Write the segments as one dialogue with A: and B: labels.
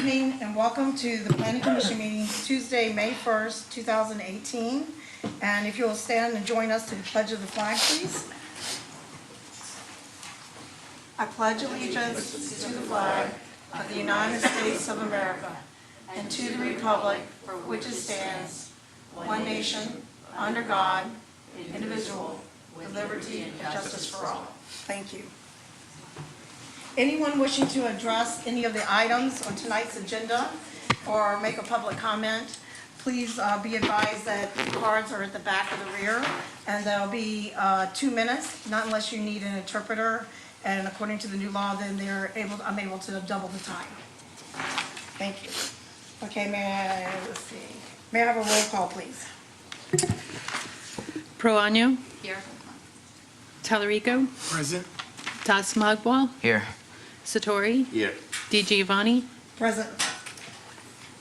A: Evening and welcome to the Planning Commission meeting Tuesday, May 1st, 2018. And if you will stand and join us to the pledge of the flag, please. I pledge allegiance to the flag of the United States of America and to the republic for which it stands, one nation, under God, indivisible, with liberty and justice for all. Thank you. Anyone wishing to address any of the items on tonight's agenda or make a public comment, please be advised that the cards are at the back of the rear, and there'll be 2 minutes, not unless you need an interpreter, and according to the new law, then I'm able to double the time. Thank you. Okay, may I have a roll call, please?
B: Proaño.
C: Here.
B: Talarico.
D: Present.
B: Tasmagwal.
E: Here.
B: Satori.
D: Here.
B: Di Giovanni.
A: Present.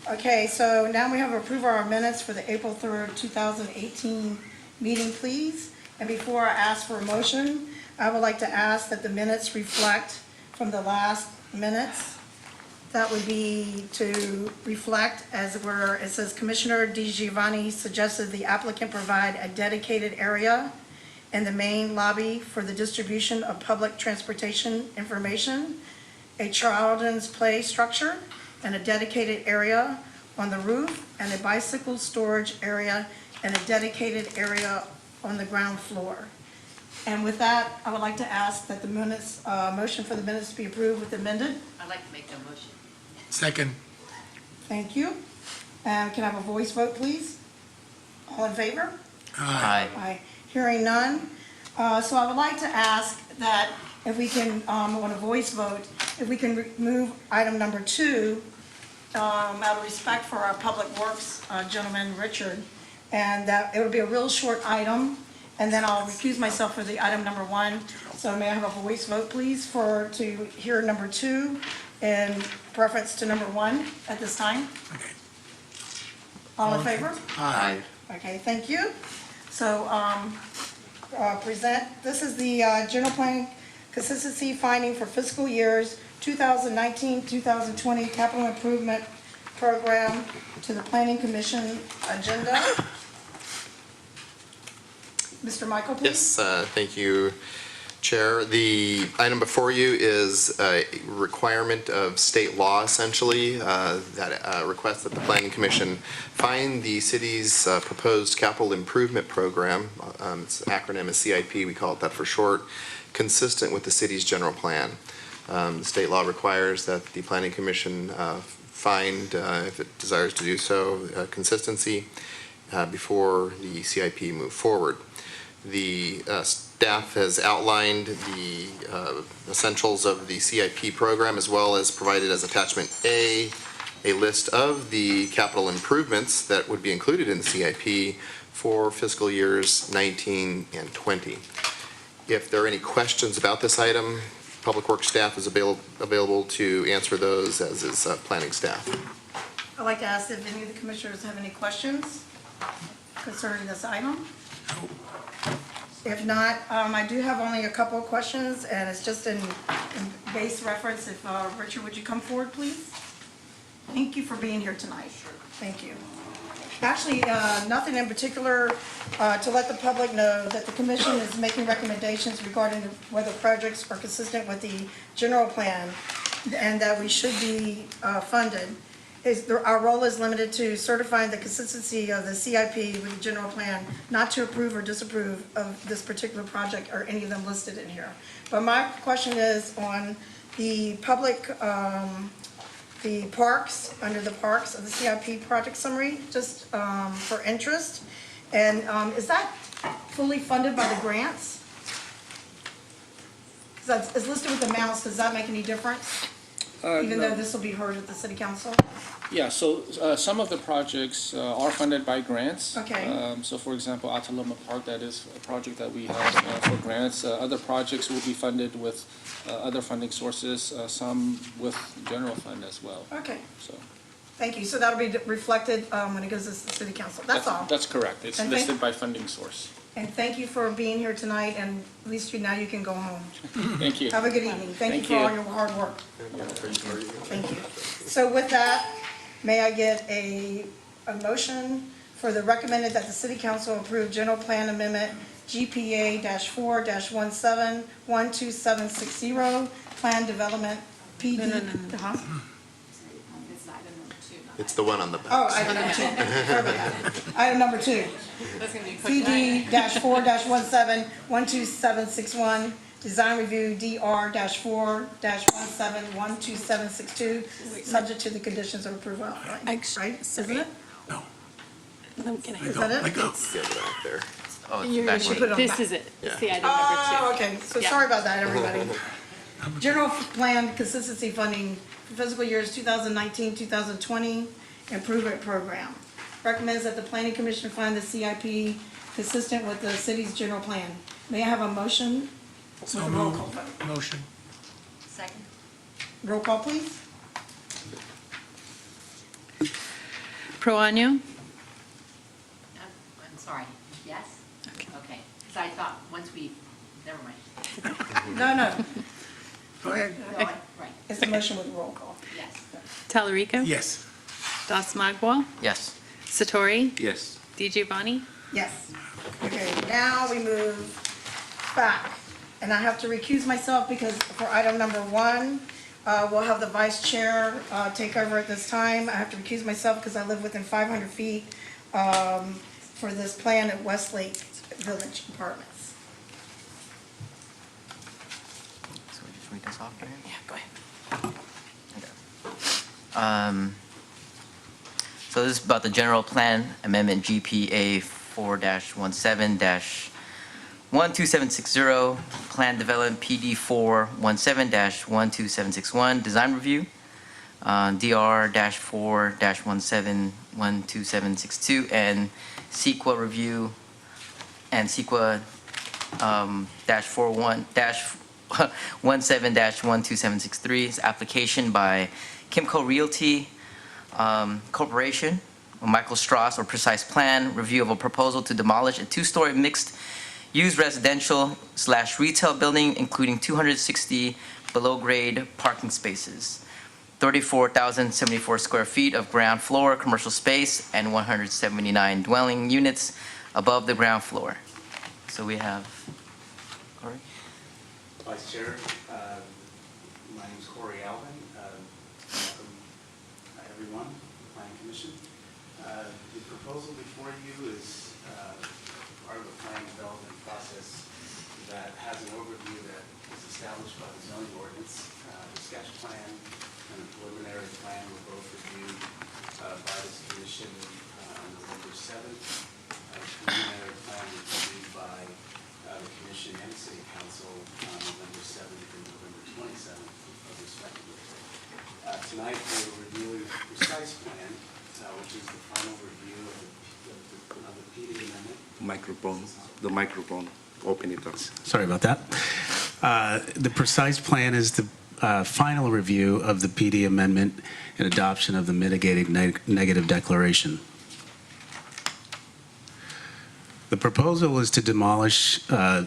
A: Okay, so now we have to approve our minutes for the April 3rd, 2018 meeting, please. And before I ask for a motion, I would like to ask that the minutes reflect from the last minutes. That would be to reflect as where it says Commissioner Di Giovanni suggested the applicant provide a dedicated area in the main lobby for the distribution of public transportation information, a children's play structure, and a dedicated area on the roof, and a bicycle storage area, and a dedicated area on the ground floor. And with that, I would like to ask that the minutes, motion for the minutes be approved with amended.
C: I'd like to make that motion.
D: Second.
A: Thank you. And can I have a voice vote, please? All in favor?
E: Aye.
A: Aye. Hearing none. So I would like to ask that if we can, on a voice vote, if we can remove item number 2, out of respect for our Public Works gentleman, Richard, and that it would be a real short item, and then I'll recuse myself for the item number 1. So may I have a voice vote, please, to hear number 2 in preference to number 1 at this time?
D: Okay.
A: All in favor?
E: Aye.
A: Okay, thank you. So, this is the general plan consistency finding for fiscal years 2019, 2020 capital improvement program to the Planning Commission agenda. Mr. Michael, please.
F: Yes, thank you, Chair. The item before you is a requirement of state law, essentially, that requests that the Planning Commission find the city's proposed capital improvement program, its acronym is CIP, we call it that for short, consistent with the city's general plan. The state law requires that the Planning Commission find, if it desires to do so, consistency before the CIP move forward. The staff has outlined the essentials of the CIP program, as well as provided as attachment A list of the capital improvements that would be included in the CIP for fiscal years 19 and 20. If there are any questions about this item, Public Works staff is available to answer those, as is planning staff.
A: I'd like to ask if any of the commissioners have any questions concerning this item. If not, I do have only a couple of questions, and it's just in base reference. If Richard, would you come forward, please? Thank you for being here tonight. Thank you. Actually, nothing in particular to let the public know that the commission is making recommendations regarding whether projects are consistent with the general plan and that we should be funded. Our role is limited to certifying the consistency of the CIP with the general plan, not to approve or disapprove of this particular project or any of them listed in here. But my question is on the public, the parks, under the parks of the CIP project summary, just for interest. And is that fully funded by the grants? Because it's listed with amounts, does that make any difference? Even
G: No.
A: though this will be heard at the city council?
G: Yeah, so some of the projects are funded by grants.
A: Okay.
G: So for example, Ataloma Park, that is a project that we have for grants. Other projects will be funded with other funding sources, some with general fund as well.
A: Okay,
G: So
A: thank you. So that'll be reflected when it goes to the city council. That's all.
G: That's correct. It's
A: And
G: listed by funding source.
A: And thank you for being here tonight, and at least now you can go home.
G: Thank you.
A: Have a good evening. Thank you
G: Thank
A: for all
G: you.
A: your hard work. Thank you. So with that, may I get a motion for the recommended that the city council approve general plan amendment GPA-4-17-12760, plan development PD?
B: No.
A: Huh?
C: It's item number 2, not
F: It's the one on the back.
A: Oh, item number 2. Sorry about that. Item number 2.
C: That's going to be a quick night.
A: PD-4-17-12761, design review DR-4-17-12762, subject to the conditions of approval outlined. Right, isn't it? Is that it?
F: Yeah, the back there.
D: Oh, it's
B: You're-
D: back
A: should
D: one.
A: put it on
B: This
A: back.
B: is it.
F: Yeah.
B: It's the item number
A: Oh,
B: 2.
A: okay, so
B: Yeah.
A: sorry about that, everybody. General plan consistency funding for fiscal years 2019, 2020 improvement program. Recommends that the planning commission find the CIP consistent with the city's general plan. May I have a motion? With a roll call vote.
E: Motion.
C: Second.
A: Roll call, please.
B: Proano?
C: I'm sorry, yes? Okay, because I thought once we, never mind.
A: No. Go ahead.
C: No, right,
A: It's a motion with a roll call.
C: yes.
B: Talarico?
E: Yes.
B: Das Magwal?
D: Yes.
B: Satori?
E: Yes.
B: Di Giovanni?
A: Yes. Okay, now we move back. And I have to recuse myself because for item number 1, we'll have the vice chair take over at this time. I have to recuse myself because I live within 500 feet for this plan at Westlake Village Apartments.
D: So we just read this off, right?
B: Yeah, go ahead.
D: Okay. So this is about the general plan amendment GPA 4-17-12760, plan development PD 4-17-12761, design review, DR-4-17-12762, and CEQA review, and CEQA -17-12763 is application by Kimco Realty Corporation, Michael Strauss, or Precise Plan, review of a proposal to demolish a 2-story mixed-use residential/retail building, including 260 below-grade parking spaces, 34,074 square feet of ground floor commercial space, and 179 dwelling units above the ground floor. So we have, Corey?
H: Vice Chair, my name is Corey Alvin. Welcome, everyone, Planning Commission. The proposal before you is part of a plan development process that has an overview that is established by the zoning ordinance. The sketch plan and the preliminary plan were both reviewed by this commission on November 7th. The preliminary plan was reviewed by the commission and city council on November 7th and November 27th respectively. Tonight, we're reviewing the precise plan, which is the final review of the PD amendment.
E: The microphone, open it up. Sorry about that. The precise plan is the final review of the PD amendment and adoption of the mitigated negative declaration. The proposal is to demolish a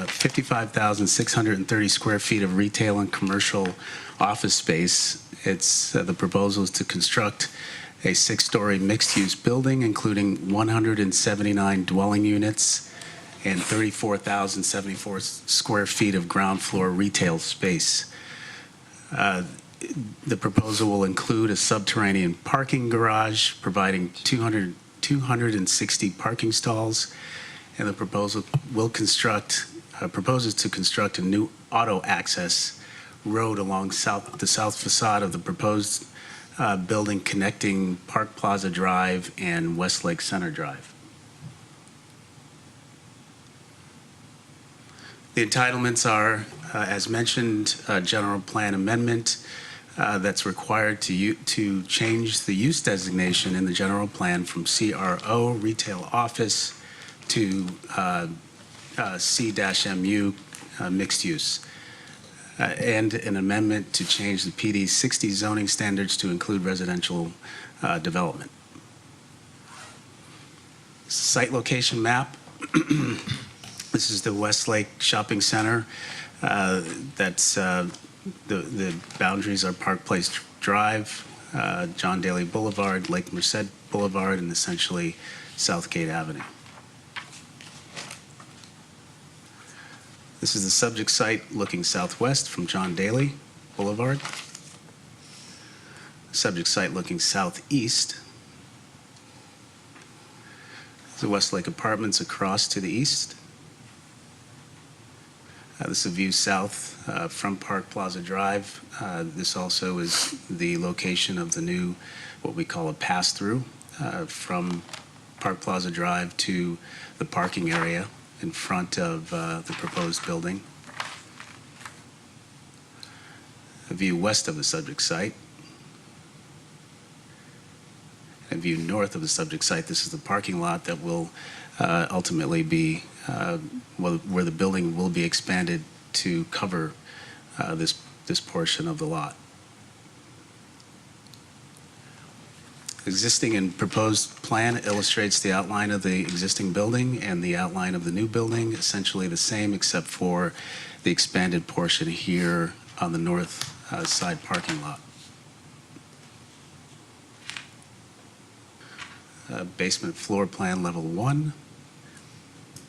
E: 55,630 square feet of retail and commercial office space. The proposal is to construct a 6-story mixed-use building, including 179 dwelling units and 34,074 square feet of ground floor retail space. The proposal will include a subterranean parking garage providing 260 parking stalls, and the proposal will proposes to construct a new auto access road along the south facade of the proposed building connecting Park Plaza Drive and Westlake Center Drive. The entitlements are, as mentioned, a general plan amendment that's required to change the use designation in the general plan from CRO, retail office, to C-MU, mixed use. And an amendment to change the PD 60 zoning standards to include residential development. Site location map. This is the Westlake Shopping Center that's The boundaries are Park Place Drive, John Daly Boulevard, Lake Merced Boulevard, and essentially Southgate Avenue. This is the subject site looking southwest from John Daly Boulevard. Subject site looking southeast. The Westlake Apartments across to the east. This is a view south from Park Plaza Drive. This also is the location of the new, what we call a pass-through from Park Plaza Drive to the parking area in front of the proposed building. A view west of the subject site. A view north of the subject site. This is the parking lot that will ultimately be where the building will be expanded to cover this portion of the lot. Existing and proposed plan illustrates the outline of the existing building and the outline of the new building, essentially the same except for the expanded portion here on the north side parking lot. Basement floor plan level 1,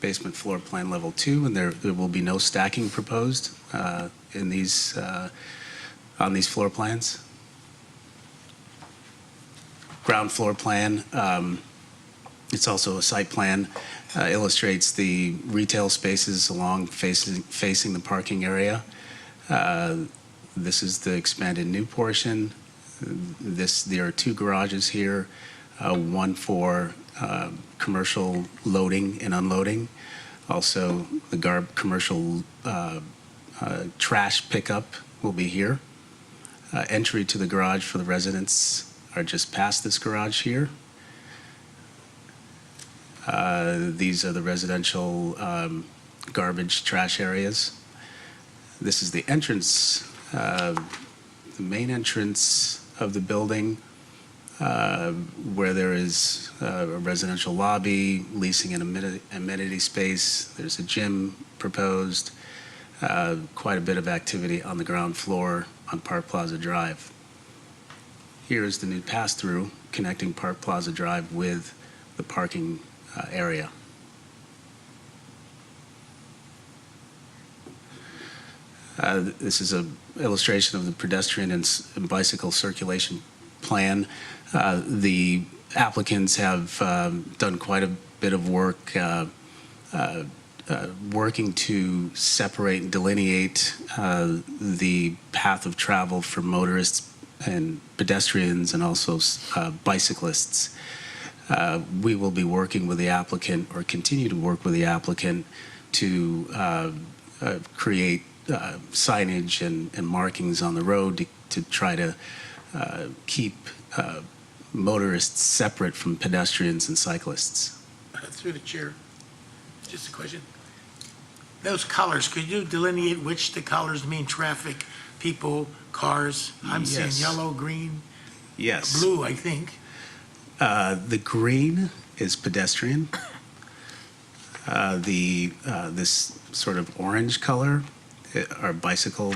E: basement floor plan level 2, and there will be no stacking proposed in these on these floor plans. Ground floor plan, it's also a site plan, illustrates the retail spaces along facing the parking area. This is the expanded new portion. There are 2 garages here. One for commercial loading and unloading. Also, the commercial trash pickup will be here. Entry to the garage for the residents are just past this garage here. These are the residential garbage trash areas. This is the entrance, the main entrance of the building. Where there is a residential lobby, leasing an amenity space. There's a gym proposed, quite a bit of activity on the ground floor on Park Plaza Drive. Here is the new pass-through connecting Park Plaza Drive with the parking area. This is an illustration of the pedestrian and bicycle circulation plan. The applicants have done quite a bit of work working to separate and delineate the path of travel for motorists and pedestrians and also bicyclists. We will be working with the applicant or continue to work with the applicant to create signage and markings on the road to try to keep motorists separate from pedestrians and cyclists.
I: Through the chair, just a question. Those colors, could you delineate which the colors mean? Traffic, people, cars? I'm seeing
E: Yes.
I: yellow, green,
E: Yes.
I: blue, I think.
E: The green is pedestrian. This sort of orange color are bicycle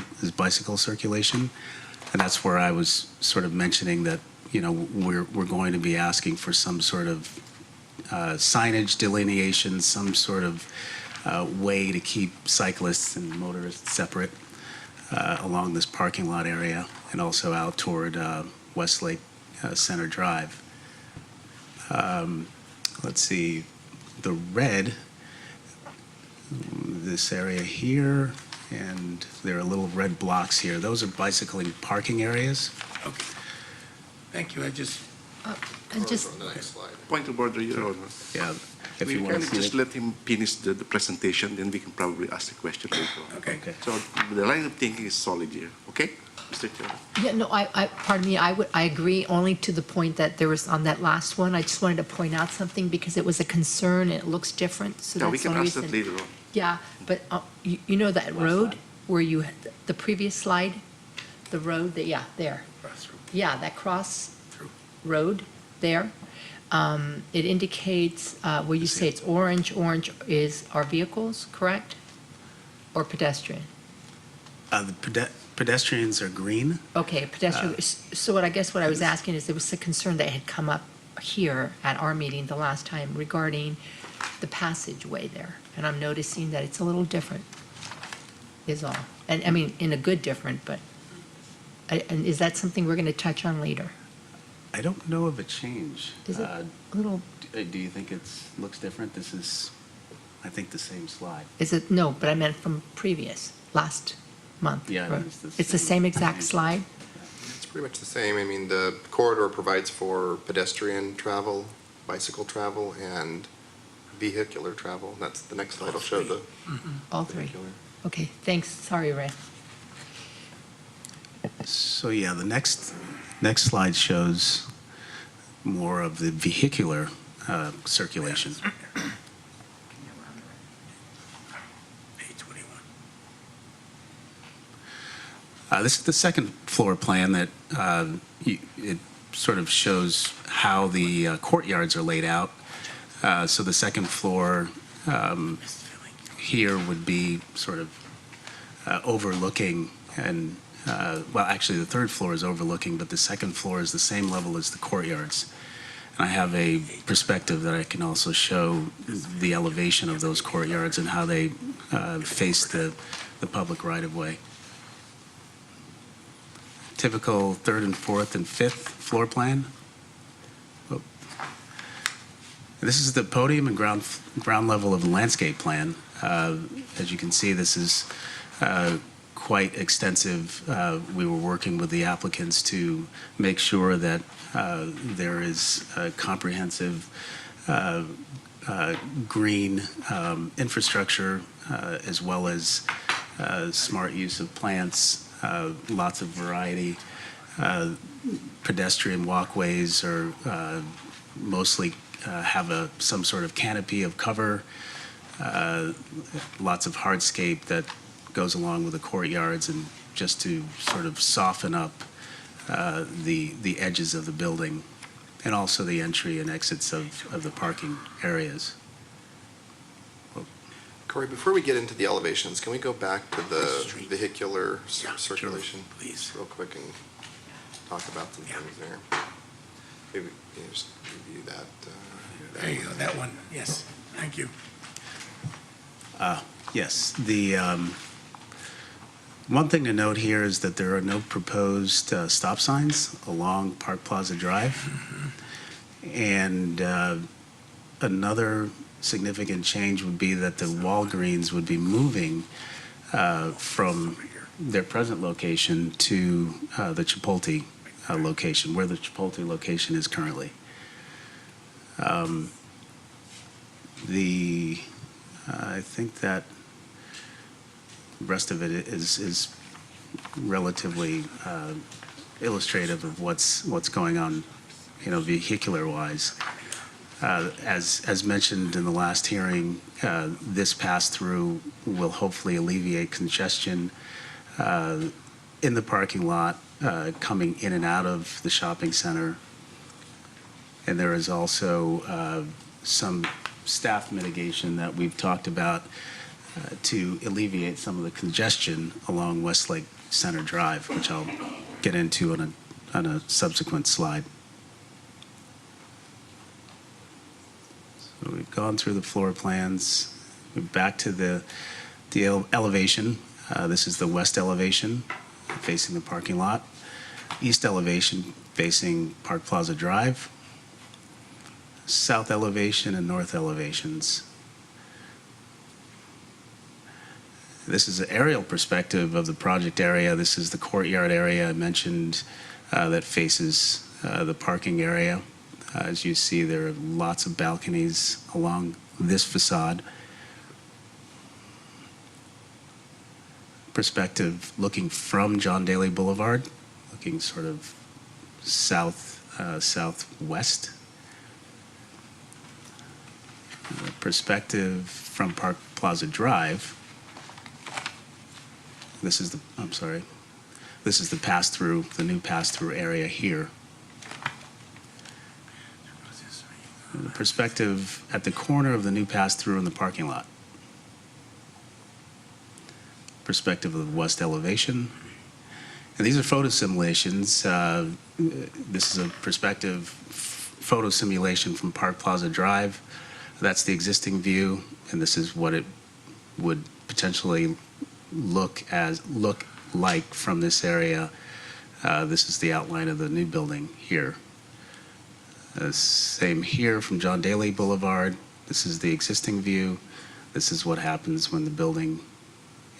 E: circulation. And that's where I was sort of mentioning that, you know, we're going to be asking for some sort of signage delineation, some sort of way to keep cyclists and motorists separate along this parking lot area and also out toward Westlake Center Drive. Let's see, the red, this area here, and there are little red blocks here. Those are bicycling parking areas.
I: Okay. Thank you, I just,
J: And just,
F: On the next slide.
J: point of order, Your Honor.
E: Yeah, if
J: We
E: you want
J: can
E: to
J: just
E: see it.
J: let him finish the presentation, then we can probably ask the question later on.
I: okay.
E: Okay.
J: So the line of thinking is solid here, okay? Mr. Chairman.
K: Yeah, no, pardon me, I agree only to the point that there was on that last one, I just wanted to point out something because it was a concern and it looks different, so
J: Yeah, we
K: that's the
J: can
K: only
J: ask that
K: reason.
J: later on.
K: Yeah, but you know that road where you, the previous slide, the road, yeah, there. Yeah, that cross road there, it indicates, where you say it's orange are vehicles, correct? Or pedestrian?
E: Pedestrians are green.
K: Okay, pedestrian, so what I was asking is, there was a concern that had come up here at our meeting the last time regarding the passageway there, and I'm noticing that it's a little different, is all. And, I mean, in a good different, but, and is that something we're gonna touch on later?
E: I don't know of a change.
K: Is it a little,
E: Do you think looks different? This is, I think, the same slide.
K: is it, no, but I meant from previous, last month.
E: Yeah,
K: right?
E: it's the
K: same exact slide?
F: It's pretty much the same. I mean, the corridor provides for pedestrian travel, bicycle travel, and vehicular travel. That's the next slide. I'll show the
K: All three?
F: vehicular.
K: Okay, thanks, sorry, Ray.
E: So, yeah, the next slide shows more of the vehicular circulation. This is the second floor plan that it sort of shows how the courtyards are laid out. So the second floor here would be sort of overlooking and, well, actually the third floor is overlooking, but the second floor is the same level as the courtyards. And I have a perspective that I can also show the elevation of those courtyards and how they face the public right-of-way. Typical third and fourth and fifth floor plan. Oh. This is the podium and ground level of the landscape plan. As you can see, this is quite extensive. We were working with the applicants to make sure that there is a comprehensive green infrastructure as well as smart use of plants. Lots of variety. Pedestrian walkways are mostly have some sort of canopy of cover. Lots of hardscape that goes along with the courtyards, and just to sort of soften up the edges of the building, and also the entry and exits of the parking areas.
F: Corey, before we get into the elevations, can we go back to the vehicular circulation?
I: Sure, please.
F: Real quick and talk about some things there. Maybe just review that.
I: There you go, that one, yes, thank you.
E: Yes, the one thing to note here is that there are no proposed stop signs along Park Plaza Drive. And another significant change would be that the Walgreens would be moving from their present location to the Chipotle location, where the Chipotle location is currently. I think that the rest of it is relatively illustrative of what's going on, vehicular-wise. As mentioned in the last hearing, this pass-through will hopefully alleviate congestion in the parking lot coming in and out of the shopping center. And there is also some staff mitigation that we've talked about to alleviate some of the congestion along Westlake Center Drive, which I'll get into on a subsequent slide. So we've gone through the floor plans. We're back to the elevation. This is the west elevation facing the parking lot. East elevation facing Park Plaza Drive. South elevation and north elevations. This is an aerial perspective of the project area. This is the courtyard area I mentioned that faces the parking area. As you see, there are lots of balconies along this facade. Perspective looking from John Daly Boulevard, looking sort of southwest. Perspective from Park Plaza Drive. This is the pass-through, the new pass-through area here. And the perspective at the corner of the new pass-through in the parking lot. Perspective of the west elevation. And these are photo simulations. This is a perspective photo simulation from Park Plaza Drive. That's the existing view, and this is what it would potentially look like from this area. This is the outline of the new building here. Same here from John Daly Boulevard. This is the existing view. This is what happens when the building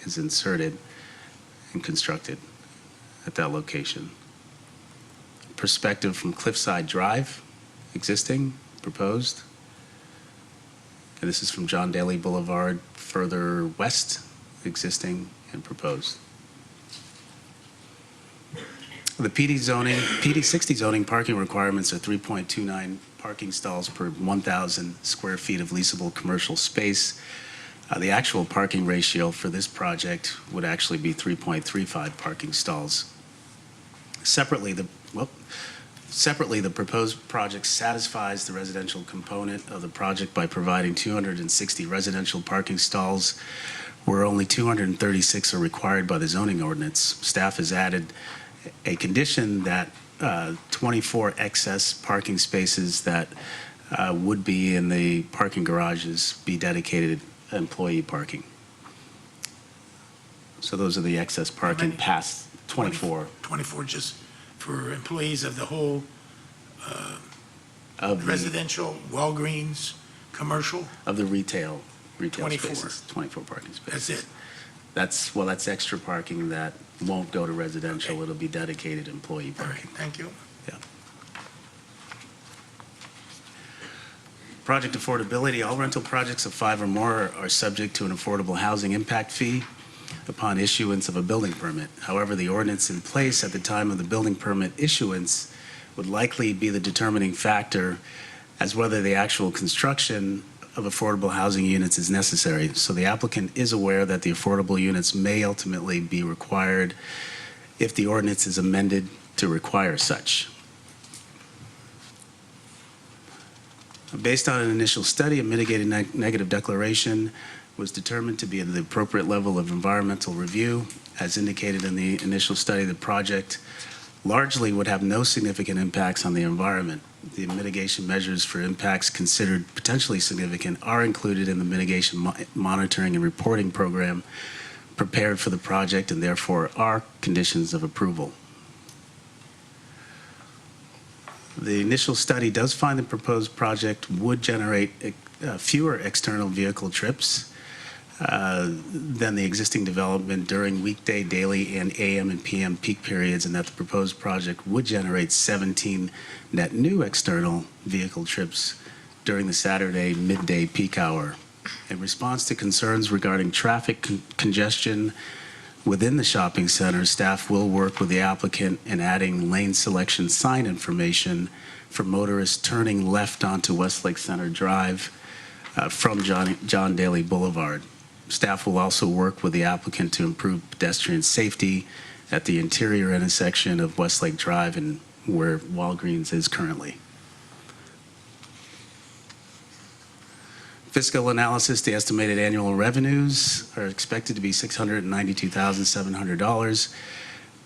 E: is inserted and constructed at that location. Perspective from Cliffside Drive, existing, proposed. And this is from John Daly Boulevard, further west, existing and proposed. The PD 60 zoning parking requirements are 3.29 parking stalls per 1,000 square feet of leasable commercial space. The actual parking ratio for this project would actually be 3.35 parking stalls. Separately, the proposed project satisfies the residential component of the project by providing 260 residential parking stalls, where only 236 are required by the zoning ordinance. Staff has added a condition that 24 excess parking spaces that would be in the parking garages be dedicated employee parking. So those are the excess parking past 24.
I: 24 just for employees of the whole
E: Of the,
I: residential, Walgreens, commercial?
E: of the retail
I: 24.
E: spaces, 24 parking spaces.
I: That's it?
E: That's extra parking that won't go to residential.
I: Okay.
E: It'll be dedicated employee
I: All right,
E: parking.
I: thank you.
E: Yeah. Project affordability, all rental projects of 5 or more are subject to an affordable housing impact fee upon issuance of a building permit. However, the ordinance in place at the time of the building permit issuance would likely be the determining factor as whether the actual construction of affordable housing units is necessary. So the applicant is aware that the affordable units may ultimately be required if the ordinance is amended to require such. Based on an initial study, a mitigated negative declaration was determined to be at the appropriate level of environmental review. As indicated in the initial study, the project largely would have no significant impacts on the environment. The mitigation measures for impacts considered potentially significant are included in the mitigation monitoring and reporting program prepared for the project and therefore are conditions of approval. The initial study does find the proposed project would generate fewer external vehicle trips than the existing development during weekday, daily, and AM and PM peak periods, and that the proposed project would generate 17 net new external vehicle trips during the Saturday midday peak hour. In response to concerns regarding traffic congestion within the shopping center, staff will work with the applicant in adding lane selection sign information for motorists turning left onto Westlake Center Drive from John Daly Boulevard. Staff will also work with the applicant to improve pedestrian safety at the interior intersection of Westlake Drive and where Walgreens is currently. Fiscal analysis, the estimated annual revenues are expected to be $692,700.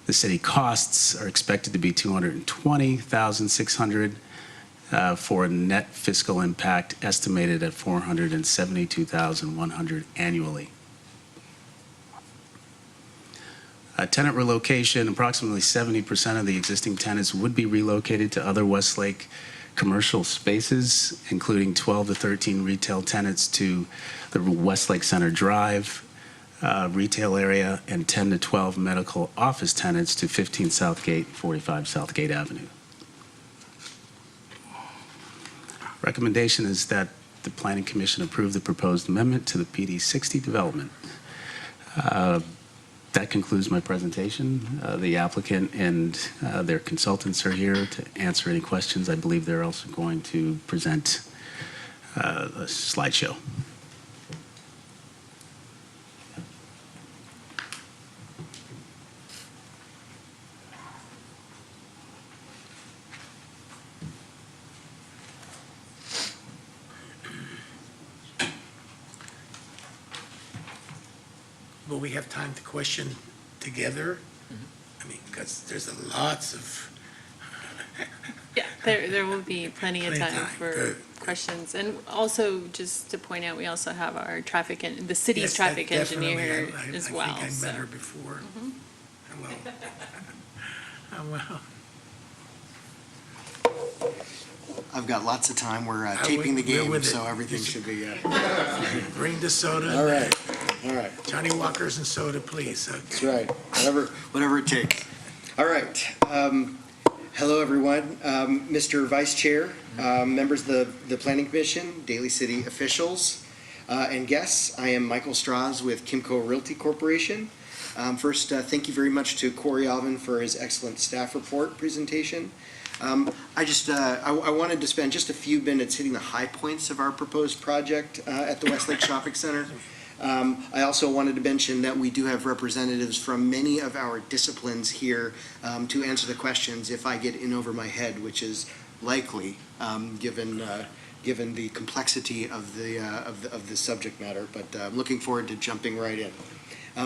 E: The city costs are expected to be $220,600 for a net fiscal impact estimated at $472,100 annually. Tenant relocation, approximately 70% of the existing tenants would be relocated to other Westlake commercial spaces, including 12 to 13 retail tenants to the Westlake Center Drive retail area and 10 to 12 medical office tenants to 15 Southgate, 45 Southgate Avenue. Recommendation is that the Planning Commission approve the proposed amendment to the PD 60 development. That concludes my presentation. The applicant and their consultants are here to answer any questions. I believe they're also going to present a slideshow.
I: Will we have time to question together I mean, because there's lots of,
B: Yeah, there will be plenty of
I: Plenty of
B: time
I: time.
B: for
I: Good.
B: questions. And also, just to point out, we also have our traffic, and the city's
I: yes,
B: traffic
I: definitely.
B: engineer
I: I
B: as
I: think
B: well,
I: I met
B: so.
I: her before. Hello. Well,
L: I've got lots of time. We're
I: we-
L: taping the
I: we're
L: game,
I: with it.
L: so everything should be.
I: bring the soda.
L: All right, all right.
I: Johnny Walkers and soda, please.
L: That's right. Whatever it takes. All right. Hello, everyone. Mr. Vice Chair, members of the Planning Commission, Daly City officials, and guests. I am Michael Strauss with Kimco Realty Corporation. First, thank you very much to Corey Alvin for his excellent staff report presentation. I wanted to spend just a few minutes hitting the high points of our proposed project at the Westlake Shopping Center. I also wanted to mention that we do have representatives from many of our disciplines here to answer the questions if I get in over my head, which is likely given the complexity of the subject matter. But I'm looking forward to jumping right in.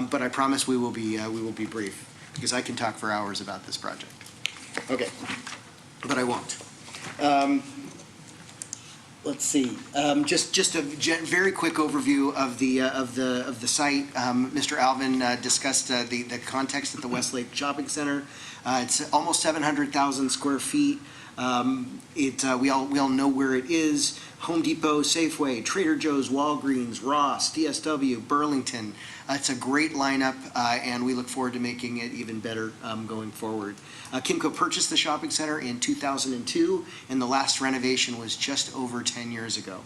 L: But I promise we will be brief because I can talk for hours about this project. Okay, but I won't. Let's see. Just a very quick overview of the site. Mr. Alvin discussed the context at the Westlake Shopping Center. It's almost 700,000 square feet. We all know where it is. Home Depot, Safeway, Trader Joe's, Walgreens, Ross, DSW, Burlington. It's a great lineup, and we look forward to making it even better going forward. Kimco purchased the shopping center in 2002, and the last renovation was just over 10 years ago.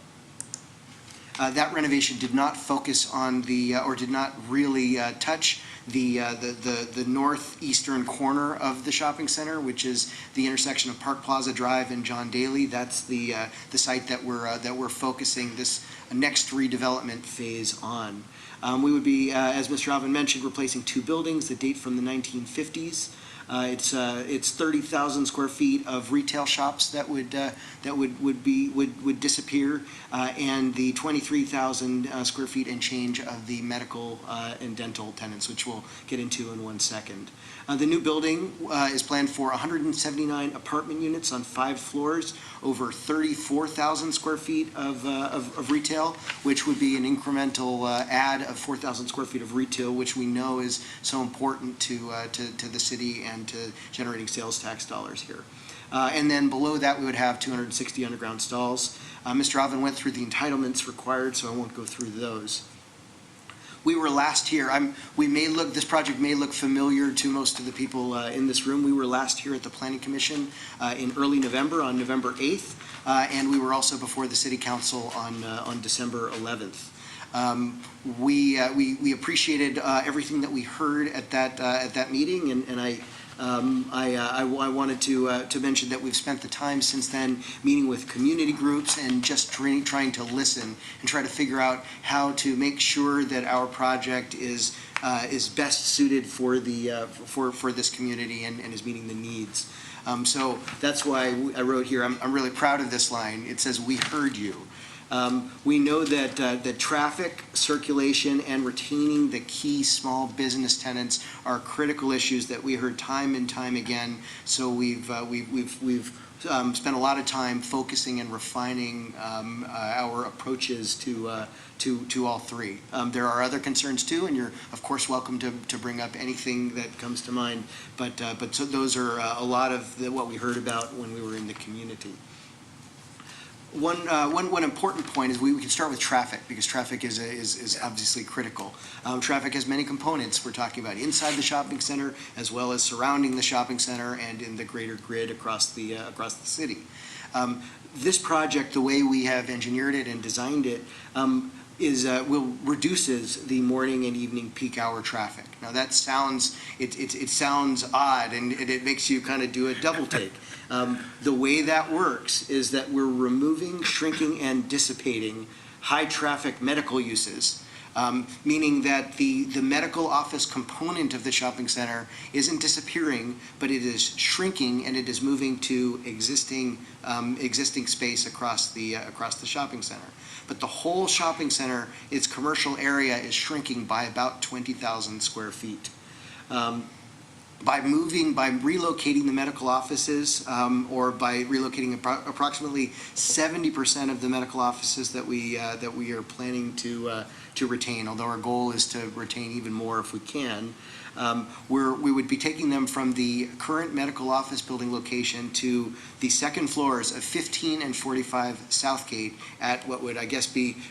L: That renovation did not focus on or did not really touch the northeastern corner of the shopping center, which is the intersection of Park Plaza Drive and John Daly. That's the site that we're focusing this next redevelopment phase on. We would be, as Mr. Alvin mentioned, replacing two buildings that date from the 1950s. It's 30,000 square feet of retail shops that would disappear, and the 23,000 square feet and change of the medical and dental tenants, which we'll get into in 1 second. The new building is planned for 179 apartment units on 5 floors, over 34,000 square feet of retail, which would be an incremental add of 4,000 square feet of retail, which we know is so important to the city and to generating sales tax dollars here. And then below that, we would have 260 underground stalls. Mr. Alvin went through the entitlements required, so I won't go through those. We were last here. This project may look familiar to most of the people in this room. We were last here at the Planning Commission in early November, on November 8th, and we were also before the City Council on December 11th. We appreciated everything that we heard at that meeting, and I wanted to mention that we've spent the time since then meeting with community groups and just trying to listen and try to figure out how to make sure that our project is best suited for this community and is meeting the needs. So that's why I wrote here. I'm really proud of this line. It says, "We heard you." We know that traffic, circulation, and retaining the key small business tenants are critical issues that we heard time and time again. So we've spent a lot of time focusing and refining our approaches to all three. There are other concerns too, and you're of course welcome to bring up anything that comes to mind. But so those are a lot of what we heard about when we were in the community. One important point is we can start with traffic, because traffic is obviously critical. Traffic has many components. We're talking about inside the shopping center as well as surrounding the shopping center and in the greater grid across the city. This project, the way we have engineered it and designed it, reduces the morning and evening peak hour traffic. Now that sounds odd, and it makes you kind of do a double take. The way that works is that we're removing, shrinking, and dissipating high traffic medical uses, meaning that the medical office component of the shopping center isn't disappearing, but it is shrinking, and it is moving to existing space across the shopping center. But the whole shopping center, its commercial area, is shrinking by about 20,000 square feet. by relocating the medical offices, or by relocating approximately 70% of the medical offices that we are planning to retain, although our goal is to retain even more if we can. We would be taking them from the current medical office building location to the second floors of 15 and 45 Southgate at what would, I guess,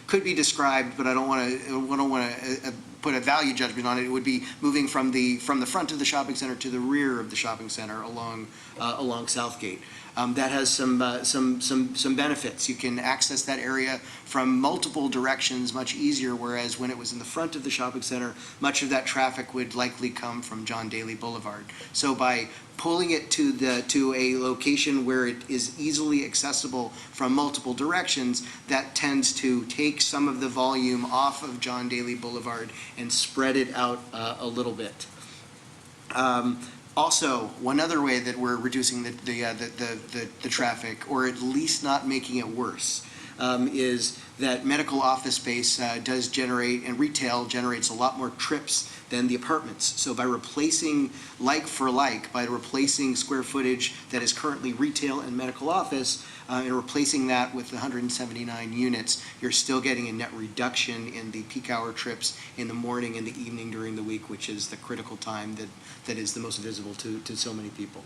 L: could be described, but I don't want to put a value judgment on it. It would be moving from the front of the shopping center to the rear of the shopping center along Southgate. That has some benefits. You can access that area from multiple directions much easier, whereas when it was in the front of the shopping center, much of that traffic would likely come from John Daly Boulevard. So by pulling it to a location where it is easily accessible from multiple directions, that tends to take some of the volume off of John Daly Boulevard and spread it out a little bit. Also, one other way that we're reducing the traffic, or at least not making it worse, is that medical office space does generate, and retail generates a lot more trips than the apartments. So by replacing like for like, by replacing square footage that is currently retail and medical office, and replacing that with 179 units, you're still getting a net reduction in the peak hour trips in the morning and the evening during the week, which is the critical time that is the most visible to so many people.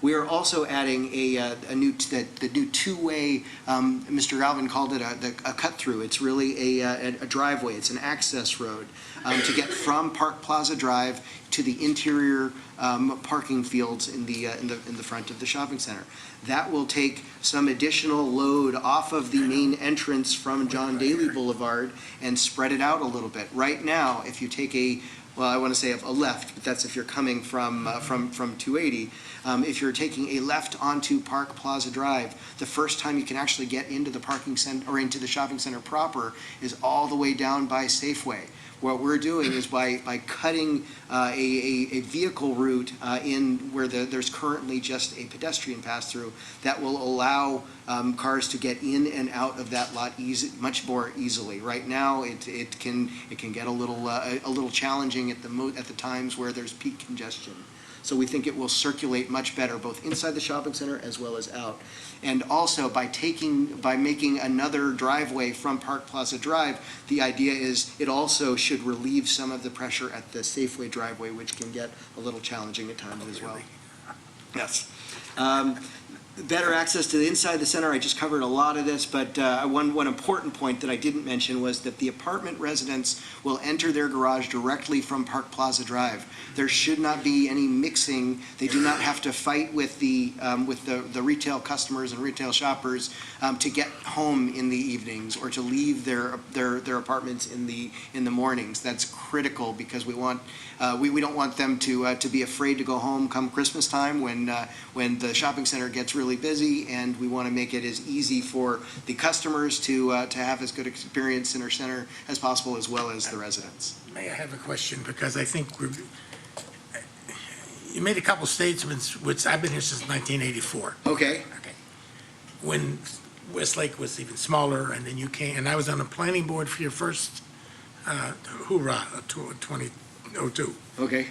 L: We are also adding the new two-way, Mr. Alvin called it a cut-through. It's really a driveway. It's an access road to get from Park Plaza Drive to the interior parking fields in the front of the shopping center. That will take some additional load off of the main entrance from John Daly Boulevard and spread it out a little bit. Right now, if you take I want to say a left, but that's if you're coming from 280. If you're taking a left onto Park Plaza Drive, the first time you can actually get into the parking center or into the shopping center proper is all the way down by Safeway. What we're doing is by cutting a vehicle route in where there's currently just a pedestrian pass-through, that will allow cars to get in and out of that lot much more easily. Right now, it can get a little challenging at the times where there's peak congestion. So we think it will circulate much better, both inside the shopping center as well as out. And also, by making another driveway from Park Plaza Drive, the idea is it also should relieve some of the pressure at the Safeway driveway, which can get a little challenging at times as well. Yes. Better access to the inside the center, I just covered a lot of this, but one important point that I didn't mention was that the apartment residents will enter their garage directly from Park Plaza Drive. There should not be any mixing. They do not have to fight with the retail customers and retail shoppers to get home in the evenings or to leave their apartments in the mornings. That's critical because we don't want them to be afraid to go home come Christmas time when the shopping center gets really busy, and we want to make it as easy for the customers to have as good experience in our center as possible, as well as the residents.
I: May I have a question? Because I think you made a couple statements, which I've been here since 1984.
L: Okay.
I: When Westlake was even smaller, and then you came, and I was on the planning board for your first hoorah, 2002.
L: Okay.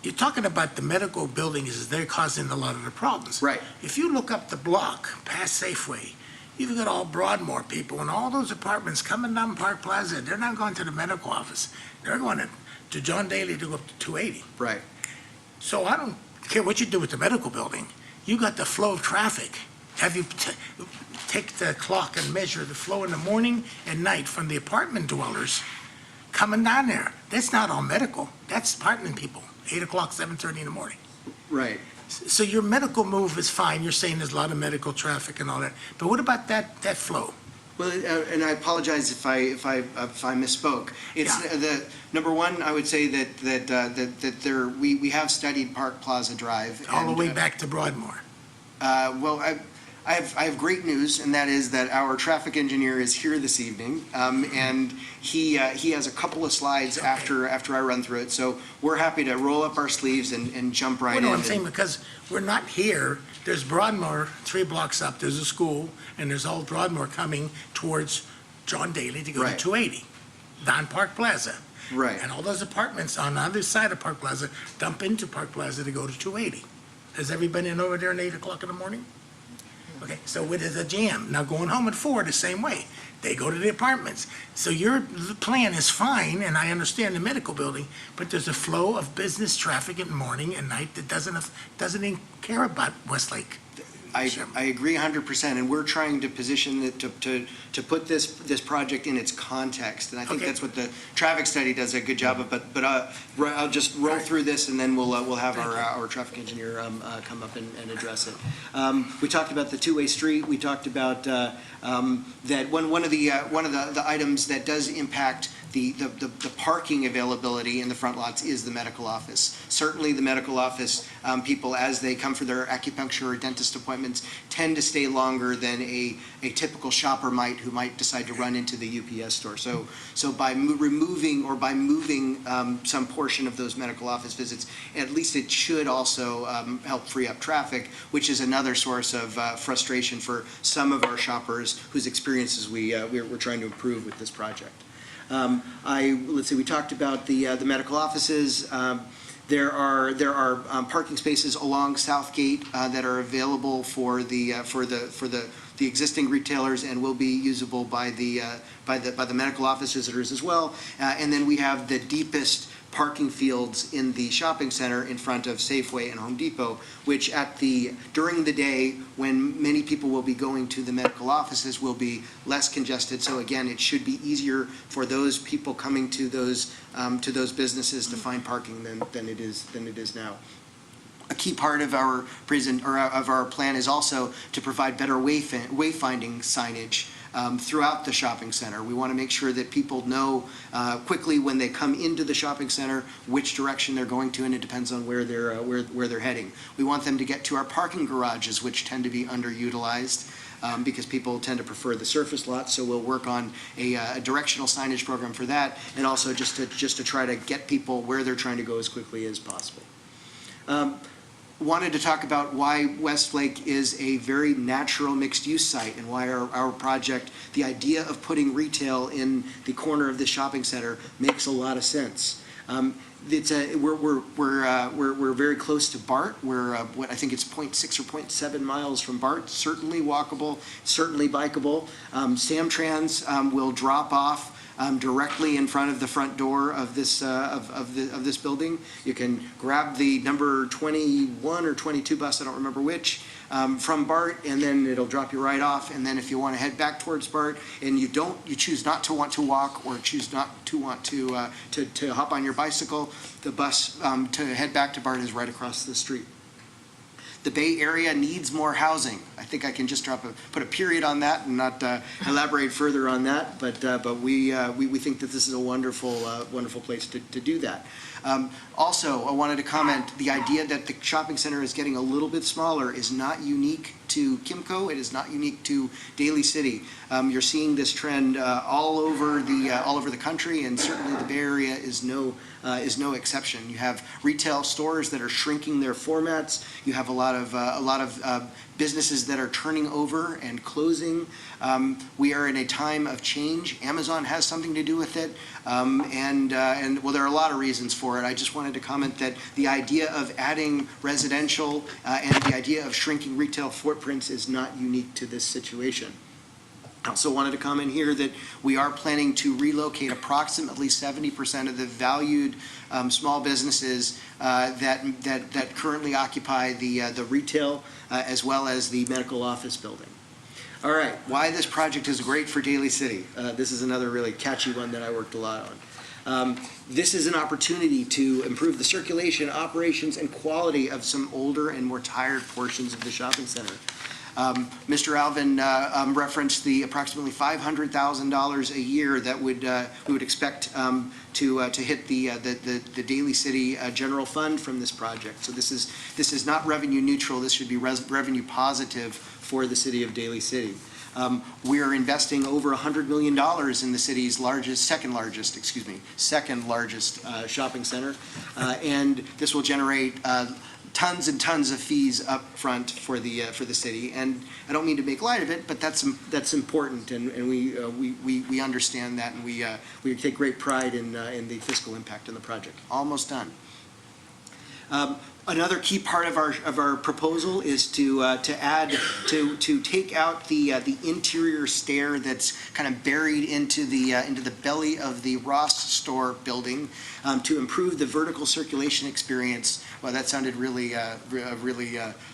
I: You're talking about the medical buildings, they're causing a lot of the problems.
L: Right.
I: If you look up the block past Safeway, you've got all Broadmoor people and all those apartments coming down Park Plaza. They're not going to the medical office. They're going to John Daly to go up to 280.
L: Right.
I: So I don't care what you do with the medical building. You got the flow of traffic. Have you take the clock and measure the flow in the morning and night from the apartment dwellers coming down there? That's not all medical. That's apartment people. 8 o'clock, 7:30 in the morning.
L: Right.
I: So your medical move is fine. You're saying there's a lot of medical traffic and all that. But what about that flow?
L: Well, and I apologize if I misspoke. It's the number one. I would say that we have studied Park Plaza Drive
I: All the way back to Broadmoor.
L: Well, I have great news, and that is that our traffic engineer is here this evening, and he has a couple of slides after I run through it. So we're happy to roll up our sleeves and jump right in.
I: Well, no, I'm saying because we're not here. There's Broadmoor 3 blocks up. There's a school, and there's all Broadmoor coming towards John Daly to go to 280, down Park Plaza.
L: Right.
I: And all those apartments on the other side of Park Plaza dump into Park Plaza to go to 280. Has everybody been over there at 8 o'clock in the morning? Okay, so it is a jam. Now going home at 4, the same way. They go to the apartments. So your plan is fine, and I understand the medical building, but there's a flow of business traffic at morning and night that doesn't even care about Westlake.
L: I agree 100%, and we're trying to position it to put this project in its context, and I think
I: Okay.
L: that's what the traffic study does a good job of, but I'll just roll through this, and then we'll have our traffic engineer come up and address it. We talked about the two-way street, we talked about that one of the items that does impact the parking availability in the front lots is the medical office. Certainly the medical office people, as they come for their acupuncture or dentist appointments, tend to stay longer than a typical shopper might, who might decide to run into the UPS store. So by removing or by moving some portion of those medical office visits, at least it should also help free up traffic, which is another source of frustration for some of our shoppers whose experiences we're trying to improve with this project. Let's see, we talked about the medical offices. There are parking spaces along Southgate that are available for the existing retailers and will be usable by the medical office visitors as well. And then we have the deepest parking fields in the shopping center in front of Safeway and Home Depot, which during the day when many people will be going to the medical offices will be less congested. So again, it should be easier for those people coming to those businesses to find parking than it is now. A key part of our plan is also to provide better wayfinding signage throughout the shopping center. We want to make sure that people know quickly when they come into the shopping center which direction they're going to, and it depends on where they're heading. We want them to get to our parking garages, which tend to be underutilized because people tend to prefer the surface lot. So we'll work on a directional signage program for that, and also just to try to get people where they're trying to go as quickly as possible. Wanted to talk about why Westlake is a very natural mixed-use site and why our project, the idea of putting retail in the corner of the shopping center, makes a lot of sense. We're very close to BART. We're what I think it's 0.6 or 0.7 miles from BART. Certainly walkable, certainly bikeable. Samtrans will drop off directly in front of the front door of this this building. You can grab the number 21 or 22 bus, I don't remember which, from BART, and then it'll drop you right off. And then if you want to head back towards BART and you choose not to want to walk or choose not to want to hop on your bicycle, the bus to head back to BART is right across the street. The Bay Area needs more housing. I think I can just put a period on that and not elaborate further on that. But we think that this is a wonderful place to do that. Also, I wanted to comment, the idea that the shopping center is getting a little bit smaller is not unique to Kimco. It is not unique to Daly City. You're seeing this trend all over the country, and certainly the Bay Area is no exception. You have retail stores that are shrinking their formats. You have a lot of businesses that are turning over and closing. We are in a time of change. Amazon has something to do with it, and well, there are a lot of reasons for it. I just wanted to comment that the idea of adding residential and the idea of shrinking retail footprints is not unique to this situation. I also wanted to comment here that we are planning to relocate approximately 70% of the valued small businesses that currently occupy the retail as well as the medical office building. All right, why this project is great for Daly City. This is another really catchy one that I worked a lot on. This is an opportunity to improve the circulation, operations, and quality of some older and more tired portions of the shopping center. Mr. Alvin referenced the approximately $500,000 a year that we would expect to hit the Daly City general fund from this project. So this is not revenue neutral. This should be revenue positive for the city of Daly City. We are investing over $100 million in the city's second largest shopping center, and this will generate tons and tons of fees up front for the city. And I don't mean to make light of it, but that's important, and we understand that, and we take great pride in the fiscal impact in the project. Almost done. Another key part of our proposal is to take out the interior stair that's kind of buried into the belly of the Ross store building, to improve the vertical circulation experience. Well, that sounded really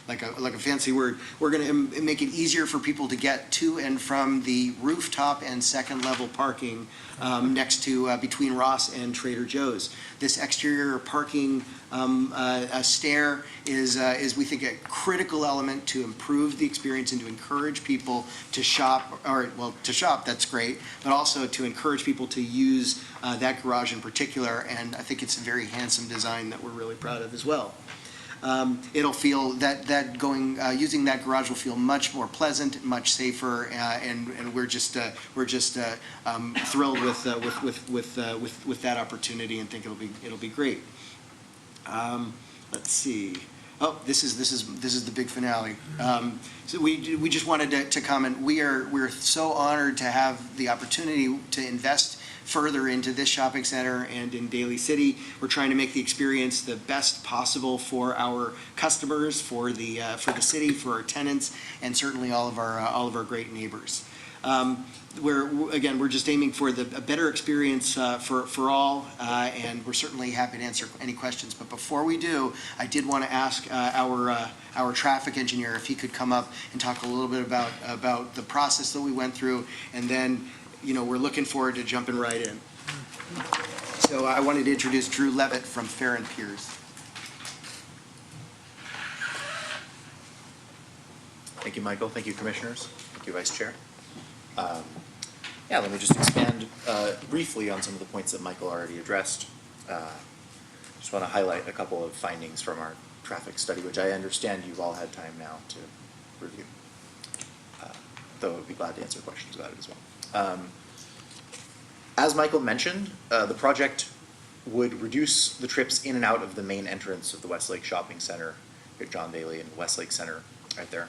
L: like a fancy word. We're going to make it easier for people to get to and from the rooftop and second level parking next to between Ross and Trader Joe's. This exterior parking stair is, we think, a critical element to improve the experience and to encourage people to shop, to shop, that's great, but also to encourage people to use that garage in particular, and I think it's a very handsome design that we're really proud of as well. It'll feel using that garage will feel much more pleasant, much safer, and we're just thrilled with that opportunity and think it'll be great. Let's see. Oh, this is the big finale. So we just wanted to comment. We're so honored to have the opportunity to invest further into this shopping center and in Daly City. We're trying to make the experience the best possible for our customers, for the city, for our tenants, and certainly all of our great neighbors. We're just aiming for a better experience for all, and we're certainly happy to answer any questions. But before we do, I did want to ask our traffic engineer if he could come up and talk a little bit about the process that we went through, and then, we're looking forward to jumping right in. So I wanted to introduce Drew Levitt from Fair and Piers.
M: Thank you, Michael. Thank you, Commissioners. Thank you, Vice Chair. Let me just expand briefly on some of the points that Michael already addressed. Just want to highlight a couple of findings from our traffic study, which I understand you've all had time now to review, though I'd be glad to answer questions about it as well. As Michael mentioned, the project would reduce the trips in and out of the main entrance of the Westlake Shopping Center at John Daly and Westlake Center right there.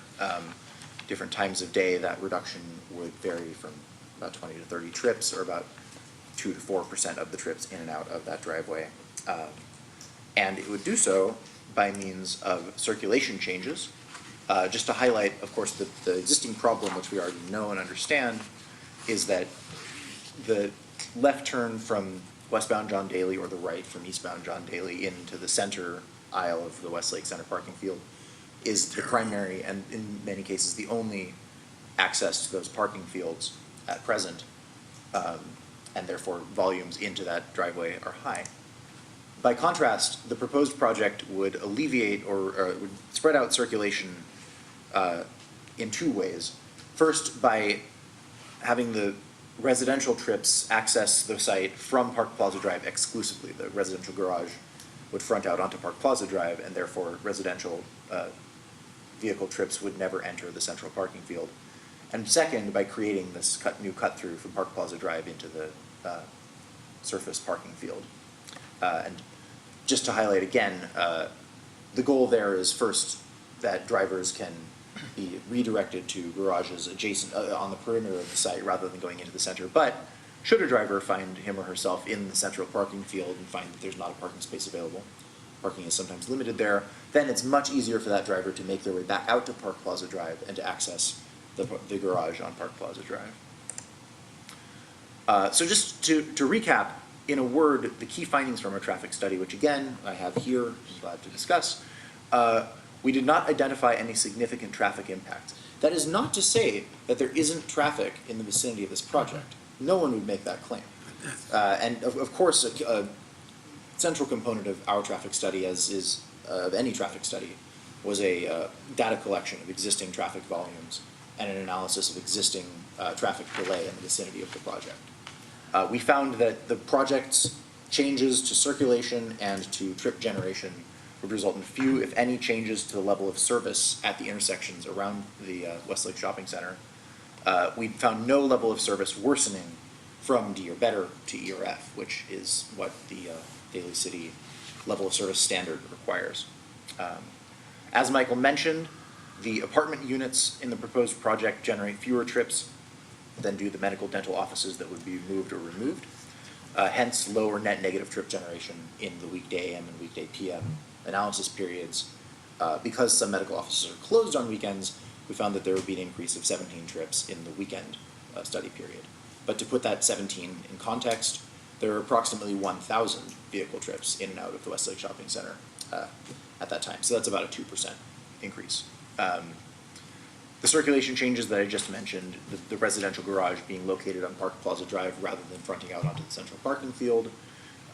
M: Different times of day, that reduction would vary from about 20 to 30 trips, or about 2 to 4% of the trips in and out of that driveway. And it would do so by means of circulation changes. Just to highlight, of course, the existing problem, which we already know and understand, is that the left turn from westbound John Daly, or the right from eastbound John Daly, into the center aisle of the Westlake Center parking field is the primary, and in many cases the only, access to those parking fields at present, and therefore volumes into that driveway are high. By contrast, the proposed project would alleviate or would spread out circulation in two ways. First, by having the residential trips access the site from Park Plaza Drive exclusively. The residential garage would front out onto Park Plaza Drive, and therefore residential vehicle trips would never enter the central parking field. And second, by creating this new cut-through from Park Plaza Drive into the surface parking field. And just to highlight again, the goal there is first that drivers can be redirected to garages adjacent on the perimeter of the site rather than going into the center. But should a driver find him or herself in the central parking field and find that there's not a parking space available, parking is sometimes limited there, then it's much easier for that driver to make their way back out to Park Plaza Drive and to access the garage on Park Plaza Drive. So just to recap, in a word, the key findings from our traffic study, which again, I have here, I'm glad to discuss, we did not identify any significant traffic impact. That is not to say that there isn't traffic in the vicinity of this project. No one would make that claim. And of course, a central component of our traffic study, as is of any traffic study, was a data collection of existing traffic volumes and an analysis of existing traffic delay in the vicinity of the project. We found that the project's changes to circulation and to trip generation would result in few, if any, changes to the level of service at the intersections around the Westlake Shopping Center. We found no level of service worsening from D or better to E or F, which is what the Daly City level of service standard requires. As Michael mentioned, the apartment units in the proposed project generate fewer trips than do the medical dental offices that would be moved or removed. Hence, lower net negative trip generation in the weekday AM and weekday PM analysis periods. Because some medical offices are closed on weekends, we found that there would be an increase of 17 trips in the weekend study period. But to put that 17 in context, there are approximately 1,000 vehicle trips in and out of the Westlake Shopping Center at that time. So that's about a 2% increase. The circulation changes that I just mentioned, the residential garage being located on Park Plaza Drive rather than fronting out onto the central parking field,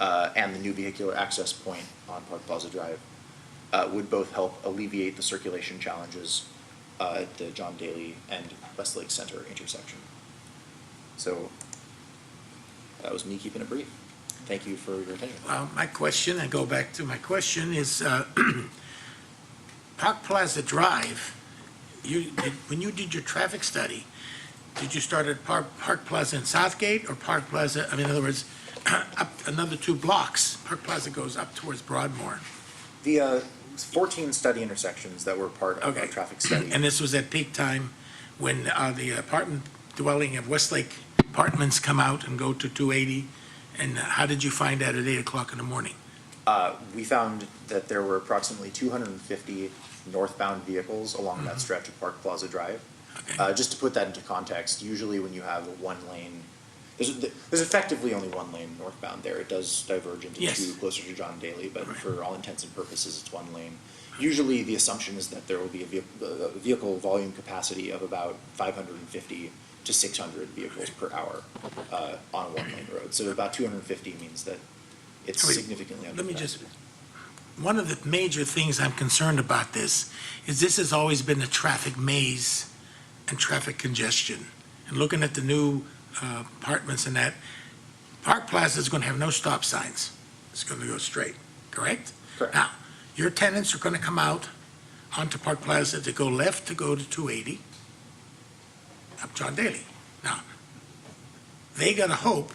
M: and the new vehicular access point on Park Plaza Drive would both help alleviate the circulation challenges at the John Daly and Westlake Center intersection. So that was me keeping it brief. Thank you for your attention.
I: Well, my question, I go back to my question, is Park Plaza Drive, when you did your traffic study, did you start at Park Plaza in Southgate or Park Plaza, in other words, up another 2 blocks? Park Plaza goes up towards Broadmoor.
M: The 14 study intersections that were part of our traffic study.
I: And this was at peak time when the apartment dwelling of Westlake Apartments come out and go to 280? And how did you find that at 8 o'clock in the morning?
M: We found that there were approximately 250 northbound vehicles along that stretch of Park Plaza Drive.
I: Okay.
M: Just to put that into context, usually when you have a one lane, there's effectively only one lane northbound there. It does diverge into
I: Yes.
M: 2 closer to John Daly, but
I: Right.
M: for all intents and purposes, it's one lane. Usually the assumption is that there will be a vehicle volume capacity of about 550 to 600 vehicles per hour on a one lane road. So about 250 means that it's
I: Wait,
M: significantly under
I: let me just-
M: capacity.
I: One of the major things I'm concerned about this has always been a traffic maze and traffic congestion. And looking at the new apartments and that, Park Plaza is going to have no stop signs. It's going to go straight, correct?
M: Correct.
I: Now, your tenants are going to come out onto Park Plaza to go left to go to 280, up John Daly. Now, they got to hope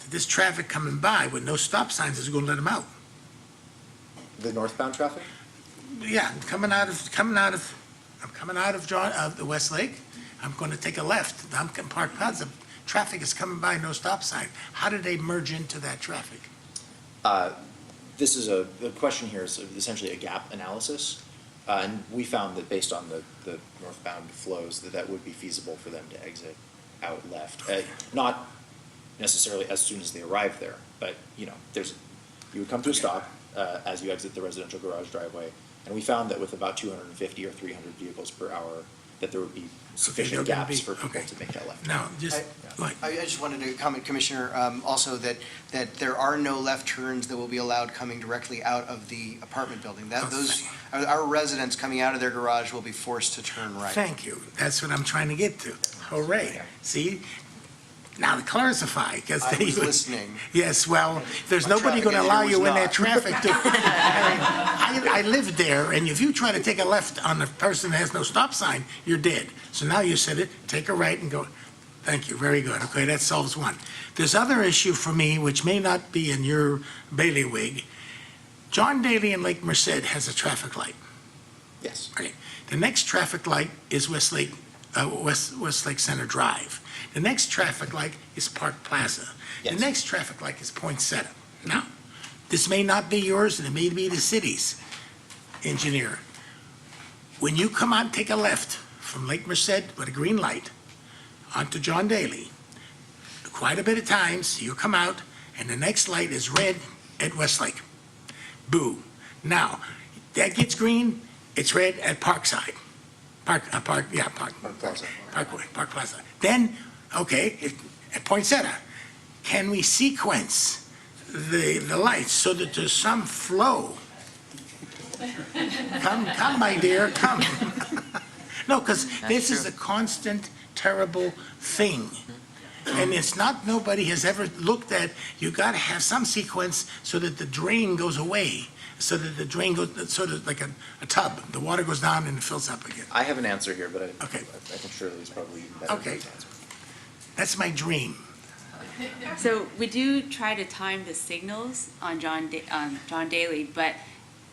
I: that this traffic coming by with no stop signs is going to let them out.
M: The northbound traffic?
I: Yeah, I'm coming out of the Westlake. I'm going to take a left. I'm in Park Plaza. Traffic is coming by, no stop sign. How did they merge into that traffic?
M: This is the question here is essentially a gap analysis. And we found that based on the northbound flows, that would be feasible for them to exit out left. Not necessarily as soon as they arrive there, but, you would come to a stop as you exit the residential garage driveway. And we found that with about 250 or 300 vehicles per hour, that there would be sufficient
I: they're gonna
M: gaps
I: be-
M: for people
I: okay.
M: to make that left.
I: Now, just, like,
L: I just wanted to comment, Commissioner, also that there are no left turns that will be allowed coming directly out of the apartment building. Our residents coming out of their garage will be forced to turn right.
I: thank you. That's what I'm trying to get to. Hooray. See? Now to clarify, because
L: I was listening.
I: Yes, well, there's
L: My
I: nobody
L: traffic
I: going to allow
L: engineer
I: you
L: was
I: in that
L: not.
I: traffic to. I live there, and if you try to take a left on a person that has no stop sign, you're dead. So now you said it, take a right and go. Thank you, very good. Okay, that solves one. There's other issue for me, which may not be in your bailiwick. John Daly and Lake Merced has a traffic light.
M: Yes.
I: Okay. The next traffic light is Westlake Center Drive. The next traffic light is Park Plaza. The
M: Yes.
I: next traffic light is Poinsettia. Now, this may not be yours, and it may be the city's engineer. When you come out and take a left from Lake Merced with a green light onto John Daly, quite a bit of times, you come out, and the next light is red at Westlake. Boo. Now, that gets green, it's red at Parkside. Park
M: Plaza.
I: Park Plaza. Then, okay, at Poinsettia, can we sequence the lights so that there's some flow? Come, my dear, come. No, because this is a constant, terrible thing. And it's not, nobody has ever looked at, you gotta have some sequence so that the drain goes away, so that the drain goes, sort of like a tub. The water goes down and it fills up again.
M: I have an answer here, but
I: Okay.
M: I think Shirley's probably better.
I: Okay.
M: to answer.
I: That's my dream.
N: So we do try to time the signals on John Daly, but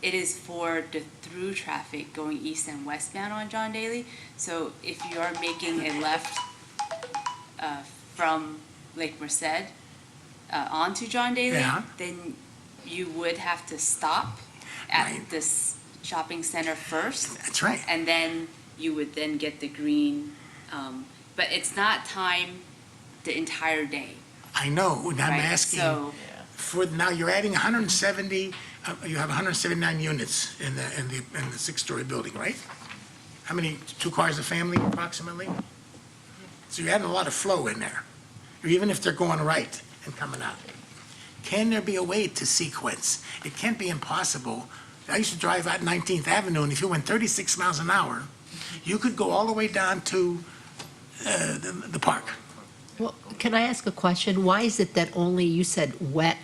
N: it is for the through traffic going east and westbound on John Daly. So if you are making a left from Lake Merced onto John Daly,
I: Yeah.
N: then you would have to stop at
I: Right.
N: this shopping center first.
I: That's right.
N: And then you would then get the green, but it's not timed the entire day.
I: I know, and I'm
N: right?
I: asking,
N: So,
I: now you're adding 170, you have 179 units in the six-story building, right? How many, 2 cars a family approximately? So you're adding a lot of flow in there, or even if they're going right and coming out. Can there be a way to sequence? It can't be impossible. I used to drive out 19th Avenue, and if you went 36 miles an hour, you could go all the way down to the park.
K: Well, can I ask a question? Why is it that only, you said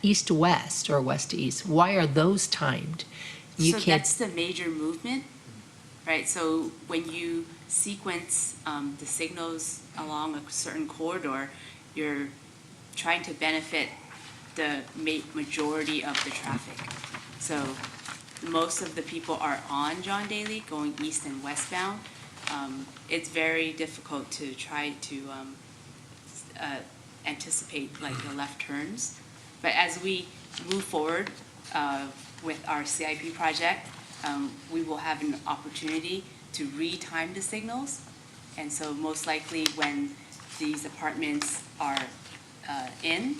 K: east to west or west to east? Why are those timed? You
N: so
K: can't,
N: that's the major movement, right? So when you sequence the signals along a certain corridor, you're trying to benefit the majority of the traffic. So most of the people are on John Daly going east and westbound. It's very difficult to try to anticipate like the left turns. But as we move forward with our CIP project, we will have an opportunity to re-time the signals. And so most likely when these apartments are in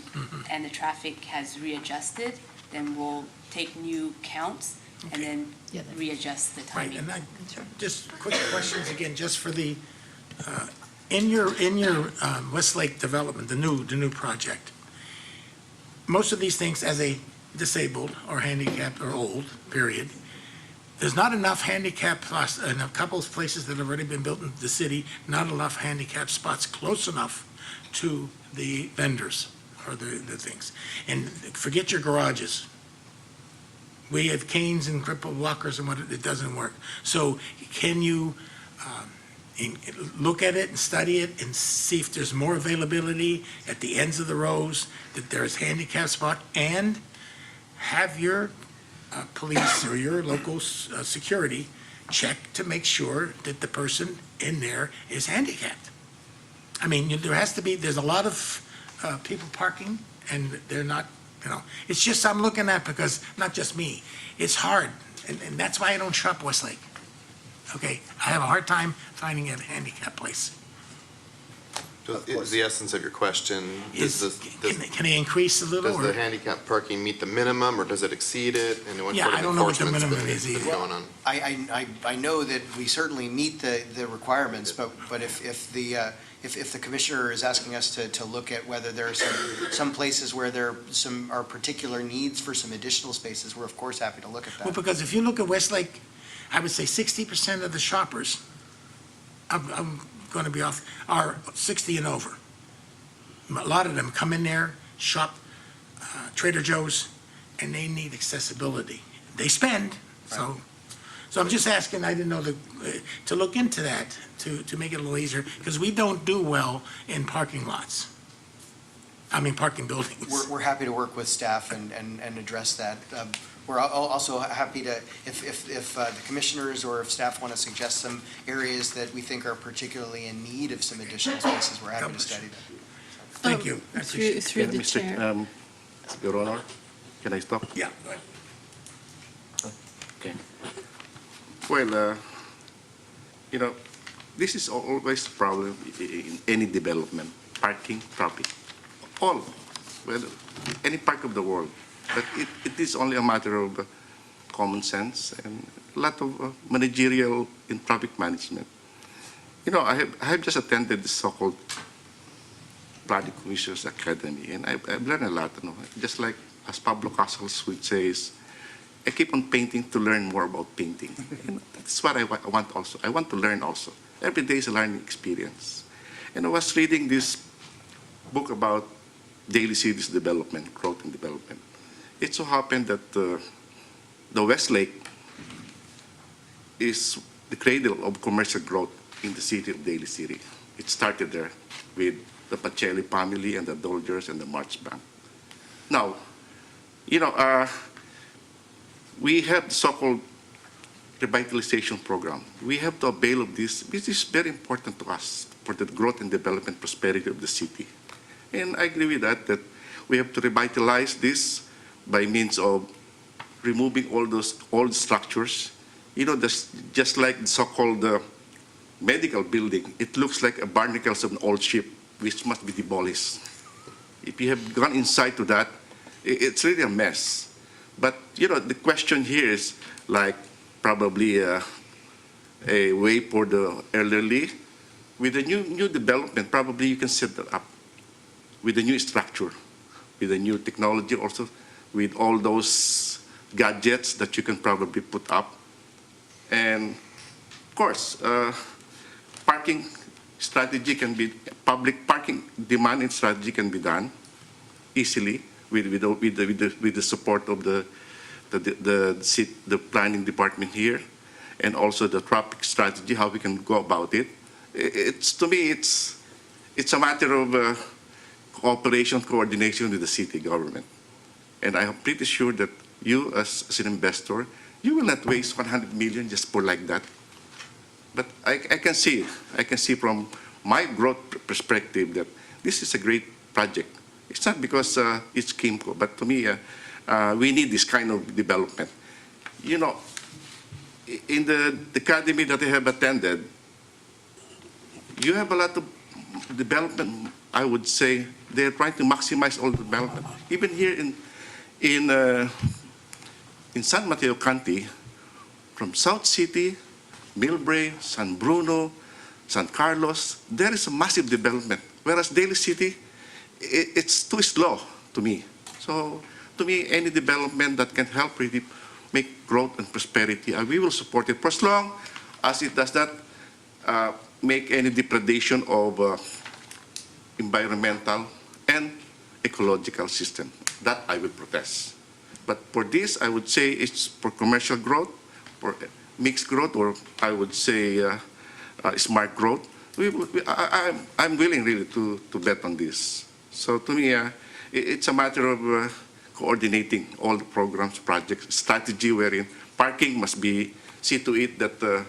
N: and the traffic has readjusted, then we'll take new counts and then
K: Yeah, that-
N: readjust the
I: Right,
N: timing.
I: and just quick questions again, just for the, in your Westlake development, the new project, most of these things as a disabled or handicapped or old, period, there's not enough handicap spots in a couple of places that have already been built in the city, not enough handicap spots close enough to the vendors or the things. And forget your garages. We have canes and crippled walkers and it doesn't work. So can you look at it and study it and see if there's more availability at the ends of the rows, that there's handicap spot, and have your police or your local security check to make sure that the person in there is handicapped. I mean, there has to be, there's a lot of people parking and they're not, it's just I'm looking at because, not just me, it's hard. And that's why I don't shop Westlake. Okay, I have a hard time finding a handicap place.
F: Is the essence of your question,
I: Can they increase a little?
F: does
I: or-
F: the handicap parking meet the minimum, or does it exceed it? And what
I: Yeah,
F: sort of
I: I don't know what the
F: enforcement's
I: minimum
F: been-
I: is
F: been
I: either.
F: going on?
L: I know that we certainly meet the requirements, but if the commissioner is asking us to look at whether there are some places where there are particular needs for some additional spaces, we're of course happy to look at
I: Well,
L: that.
I: because if you look at Westlake, I would say 60% of the shoppers, I'm going to be off, are 60 and over. A lot of them come in there, shop Trader Joe's, and they need accessibility. They spend, so I'm just asking, I didn't know to look into that, to make it a little easier, because we don't do well in parking lots. I mean, parking buildings.
L: We're happy to work with staff and address that. We're also happy to, if the commissioners or if staff want to suggest some areas that we think are particularly in need of some additional spaces, we're happy to study that.
I: Thank you. I appreciate it.
B: Through the chair.
J: Your Honor, can I stop?
I: Yeah, go ahead.
J: Okay. Well, this is always a problem in any development, parking, traffic, all, well, any part of the world. But it is only a matter of common sense and a lot of managerial in traffic management. I have just attended the so-called Project Commissioners Academy, and I've learned a lot. Just like as Pablo Casals would say, I keep on painting to learn more about painting. That's what I want also. I want to learn also. Every day is a learning experience. And I was reading this book about Daly cities development, growth and development. It so happened that the Westlake is the cradle of commercial growth in the city of Daly City. It started there with the Pacelli family and the Dolgers and the March Bank. Now, we have the so-called revitalization program. We have to avail of this. This is very important to us for the growth and development prosperity of the city. And I agree with that, that we have to revitalize this by means of removing all those old structures. You know, just like the so-called medical building, it looks like a barnacles of an old ship, which must be demolished. If you have gone inside to that, it's really a mess. But, you know, the question here is like probably a way for the elderly. With the new development, probably you can set that up with a new structure, with a new technology also, with all those gadgets that you can probably put up. And of course, parking strategy can be, public parking demand and strategy can be done easily with the support of the planning department here, and also the traffic strategy, how we can go about it. To me, it's a matter of cooperation, coordination with the city government. And I am pretty sure that you, as an investor, you will not waste 100 million just for like that. But I can see from my growth perspective that this is a great project. It's not because it's Kimco, but to me, we need this kind of development. You know, in the academy that I have attended, you have a lot of development. I would say they're trying to maximize all the development. Even here in San Mateo County, from South City, Millbrae, San Bruno, San Carlos, there is a massive development. Whereas Daly City, it's too slow to me. So to me, any development that can help really make growth and prosperity, we will support it for as long as it does not make any degradation of environmental and ecological system. That I will protest. But for this, I would say it's for commercial growth, for mixed growth, or I would say smart growth. I'm willing really to bet on this. So to me, it's a matter of coordinating all the programs, projects, strategy wherein parking must be, see to it that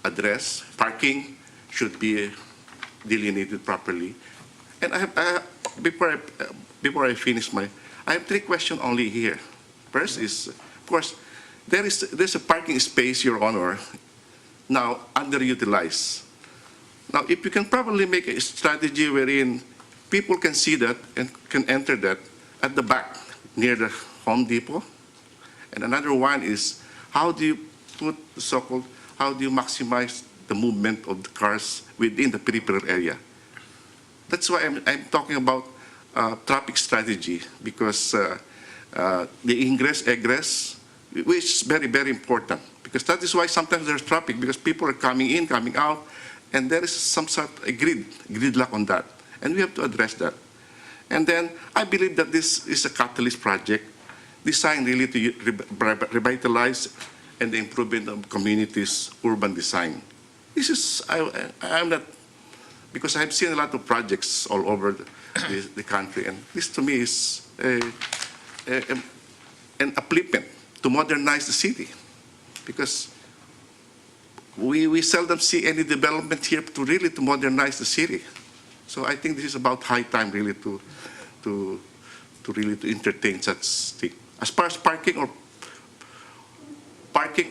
J: address, parking should be delineated properly. And before I finish I have 3 questions only here. First is, of course, there's a parking space, Your Honor, now underutilized. Now, if you can probably make a strategy wherein people can see that and can enter that at the back near the Home Depot. And another one is, how do you put the so-called, how do you maximize the movement of the cars within the peripheral area? That's why I'm talking about traffic strategy, because the ingress, egress, which is very, very important. Because that is why sometimes there's traffic, because people are coming in, coming out, and there is some sort of a gridlock on that. And we have to address that. And then I believe that this is a catalyst project designed really to revitalize and the improvement of communities' urban design. This is, I'm not, because I've seen a lot of projects all over the country, and this to me is an upliftment to modernize the city, because we seldom see any development here to really to modernize the city. So I think this is about high time really to really to entertain such thing. As far as parking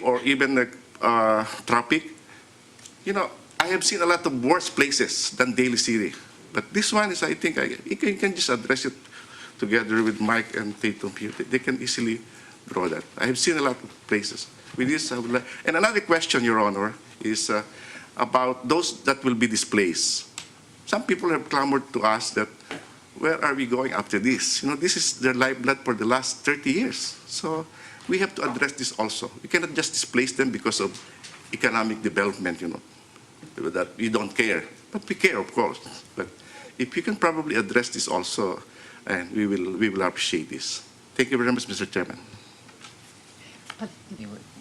J: or even traffic, you know, I have seen a lot of worse places than Daly City. But this one is, I think, you can just address it together with Mike and Tatum here. They can easily draw that. I have seen a lot of places. With this, I would like, and another question, Your Honor, is about those that will be displaced. Some people have clamored to us that, where are we going after this? You know, this is their lifeblood for the last 30 years. So we have to address this also. We cannot just displace them because of economic development, you know, that we don't care. But we care, of course. But if you can probably address this also, and we will appreciate this. Thank you very much, Mr. Chairman.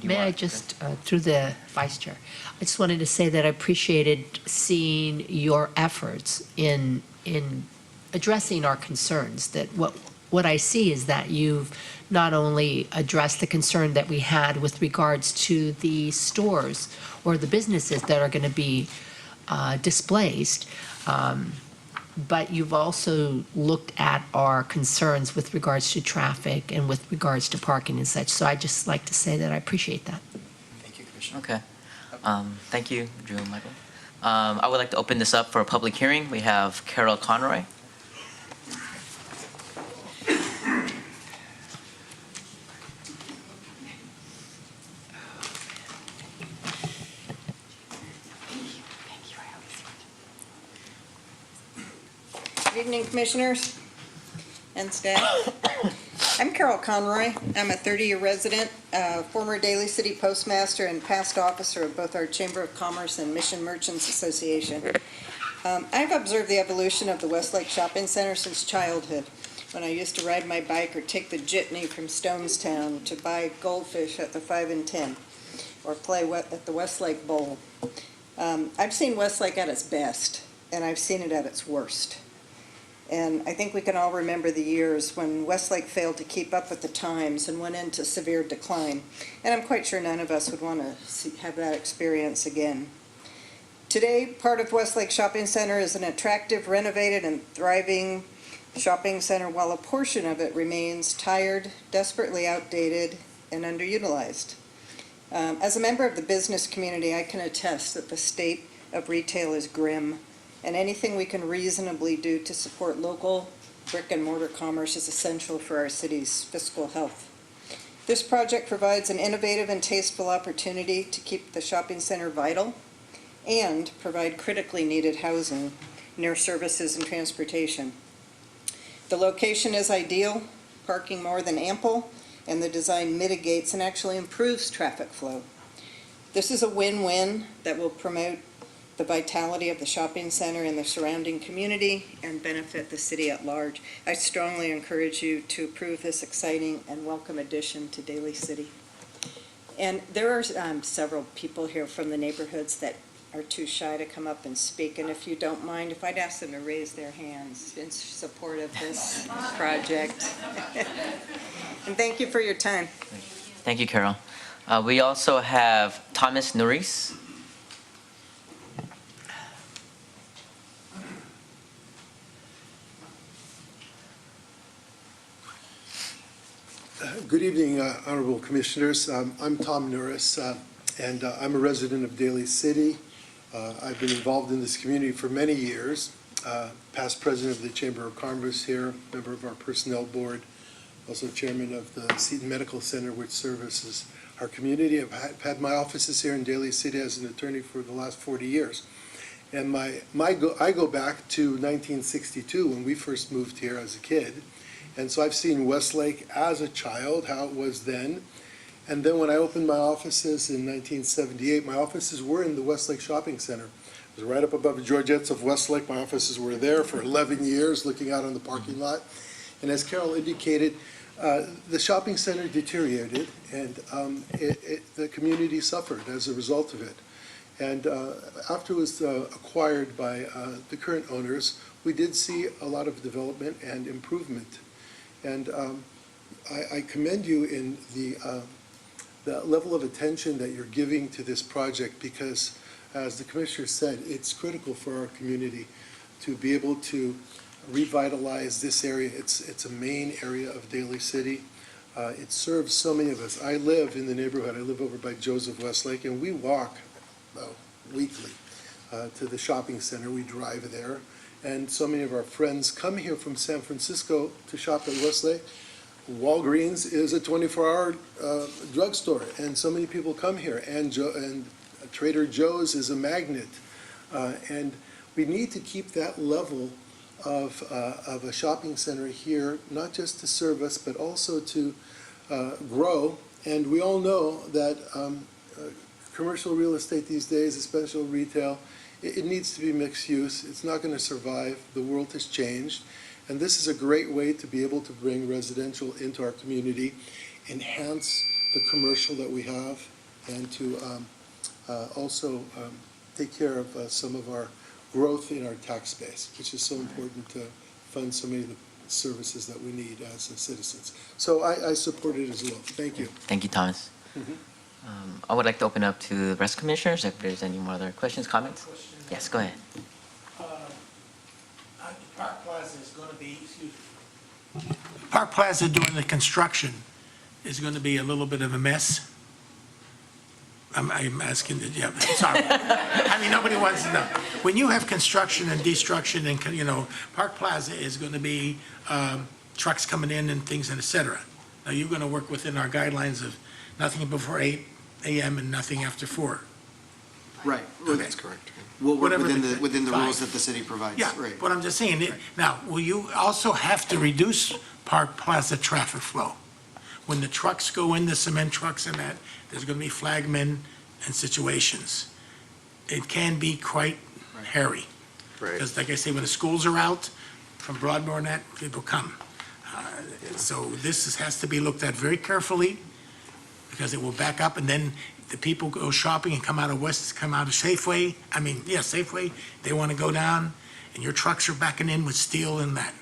K: May I just, through the Vice Chair, I just wanted to say that I appreciated seeing your efforts in addressing our concerns, that what what I see is that you've not only addressed the concern that we had with regards to the stores or the businesses that are going to be displaced, but you've also looked at our concerns with regards to traffic and with regards to parking and such. So I'd just like to say that I appreciate that.
L: Thank you, Commissioner.
D: Okay. Thank you, Drew and Michael. I would like to open this up for a public hearing. We have Carol Conroy.
A: Good evening, Commissioners and staff. I'm Carol Conroy. I'm a 30-year resident, former Daly City Postmaster, and past officer of both our Chamber of Commerce and Mission Merchants Association. I've observed the evolution of the Westlake Shopping Center since childhood, when I used to ride my bike or take the jitney from Stonestown to buy goldfish at the 5 and 10, or play at the Westlake Bowl. I've seen Westlake at its best, and I've seen it at its worst. And I think we can all remember the years when Westlake failed to keep up with the times and went into severe decline. And I'm quite sure none of us would want to have that experience again. Today, part of Westlake Shopping Center is an attractive, renovated, and thriving shopping center, while a portion of it remains tired, desperately outdated, and underutilized. As a member of the business community, I can attest that the state of retail is grim, and anything we can reasonably do to support local brick and mortar commerce is essential for our city's fiscal health. This project provides an innovative and tasteful opportunity to keep the shopping center vital and provide critically needed housing near services and transportation. The location is ideal, parking more than ample, and the design mitigates and actually improves traffic flow. This is a win-win that will promote the vitality of the shopping center and the surrounding community and benefit the city at large. I strongly encourage you to approve this exciting and welcome addition to Daly City. And there are several people here from the neighborhoods that are too shy to come up and speak, and if you don't mind, if I'd ask them to raise their hands in support of this project. And thank you for your time.
D: Thank you, Carol. We also have Thomas Norris.
O: Good evening, Honorable Commissioners. I'm Tom Norris, and I'm a resident of Daly City. I've been involved in this community for many years, past president of the Chamber of Commerce here, member of our Personnel Board, also chairman of the Seton Medical Center, which services our community. I've had my offices here in Daly City as an attorney for the last 40 years. And I go back to 1962 when we first moved here as a kid. And so I've seen Westlake as a child, how it was then. And then when I opened my offices in 1978, my offices were in the Westlake Shopping Center. It was right up above the Georgettes of Westlake. My offices were there for 11 years, looking out on the parking lot. And as Carol indicated, the shopping center deteriorated, and the community suffered as a result of it. And after it was acquired by the current owners, we did see a lot of development and improvement. And I commend you in the level of attention that you're giving to this project, because, as the Commissioner said, it's critical for our community to be able to revitalize this area. It's a main area of Daly City. It serves so many of us. I live in the neighborhood. I live over by Joseph Westlake, and we walk weekly to the shopping center. We drive there. And so many of our friends come here from San Francisco to shop at Westlake. Walgreens is a 24-hour drugstore, and so many people come here. And Trader Joe's is a magnet. And we need to keep that level of a shopping center here, not just to serve us, but also to grow. And we all know that commercial real estate these days, especially retail, it needs to be mixed use. It's not going to survive. The world has changed. And this is a great way to be able to bring residential into our community, enhance the commercial that we have, and to also take care of some of our growth in our tax base, which is so important to fund so many of the services that we need as citizens. So I support it as well. Thank you.
D: Thank you, Thomas. I would like to open up to the rest of commissioners if there's any more other questions, comments. Yes, go ahead.
I: Park Plaza is going to be, Park Plaza during the construction is going to be a little bit of a mess. I'm asking, yeah, sorry. I mean, nobody wants to know. When you have construction and destruction and, Park Plaza is going to be trucks coming in and things and et cetera. Now, you're going to work within our guidelines of nothing before 8 a.m. and nothing after 4.
L: Right.
F: That's correct.
L: We'll work
I: Whatever
L: within the
I: fine.
L: rules that the city provides.
I: Yeah,
L: Right.
I: but I'm just saying, now, will you also have to reduce Park Plaza traffic flow? When the trucks go in, the cement trucks and that, there's going to be flagmen and situations. It can be quite hairy.
F: Right.
I: Because like I say, when the schools are out from Broadmoor and that, people come. So this has to be looked at very carefully because it will back up and then the people go shopping and come out of Safeway. Safeway, they want to go down and your trucks are backing in with steel and that.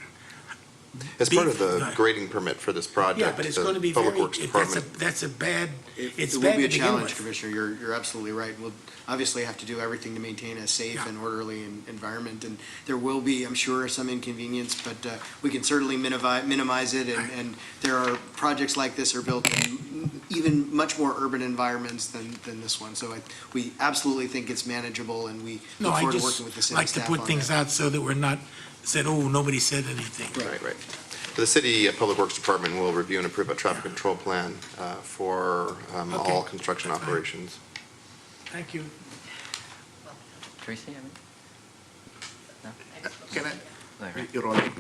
F: As part of the grading permit for this project,
I: Yeah, but it's going to be
F: the Public
I: very,
F: Works Department.
I: that's a bad, it's
L: It will
I: bad
L: be
I: to
L: a
I: begin
L: challenge,
I: with.
L: Commissioner. You're absolutely right. We'll obviously have to do everything to maintain a safe
I: Yeah.
L: and orderly environment. And there will be, I'm sure, some inconvenience, but we can certainly minimize it. And there are projects like this are built in even much more urban environments than this one. So we absolutely think it's manageable and we
I: No,
L: look
I: I
L: forward to
I: just
L: working with the city
I: like to
L: staff
I: put
L: on
I: things
L: that.
I: out so that we're not said, oh, nobody said anything.
F: Right. The City Public Works Department will review and approve a traffic control plan for all construction operations.
I: Thank you.
D: Teresa, you have any?
J: Can I,
D: Go ahead.
J: Your Honor,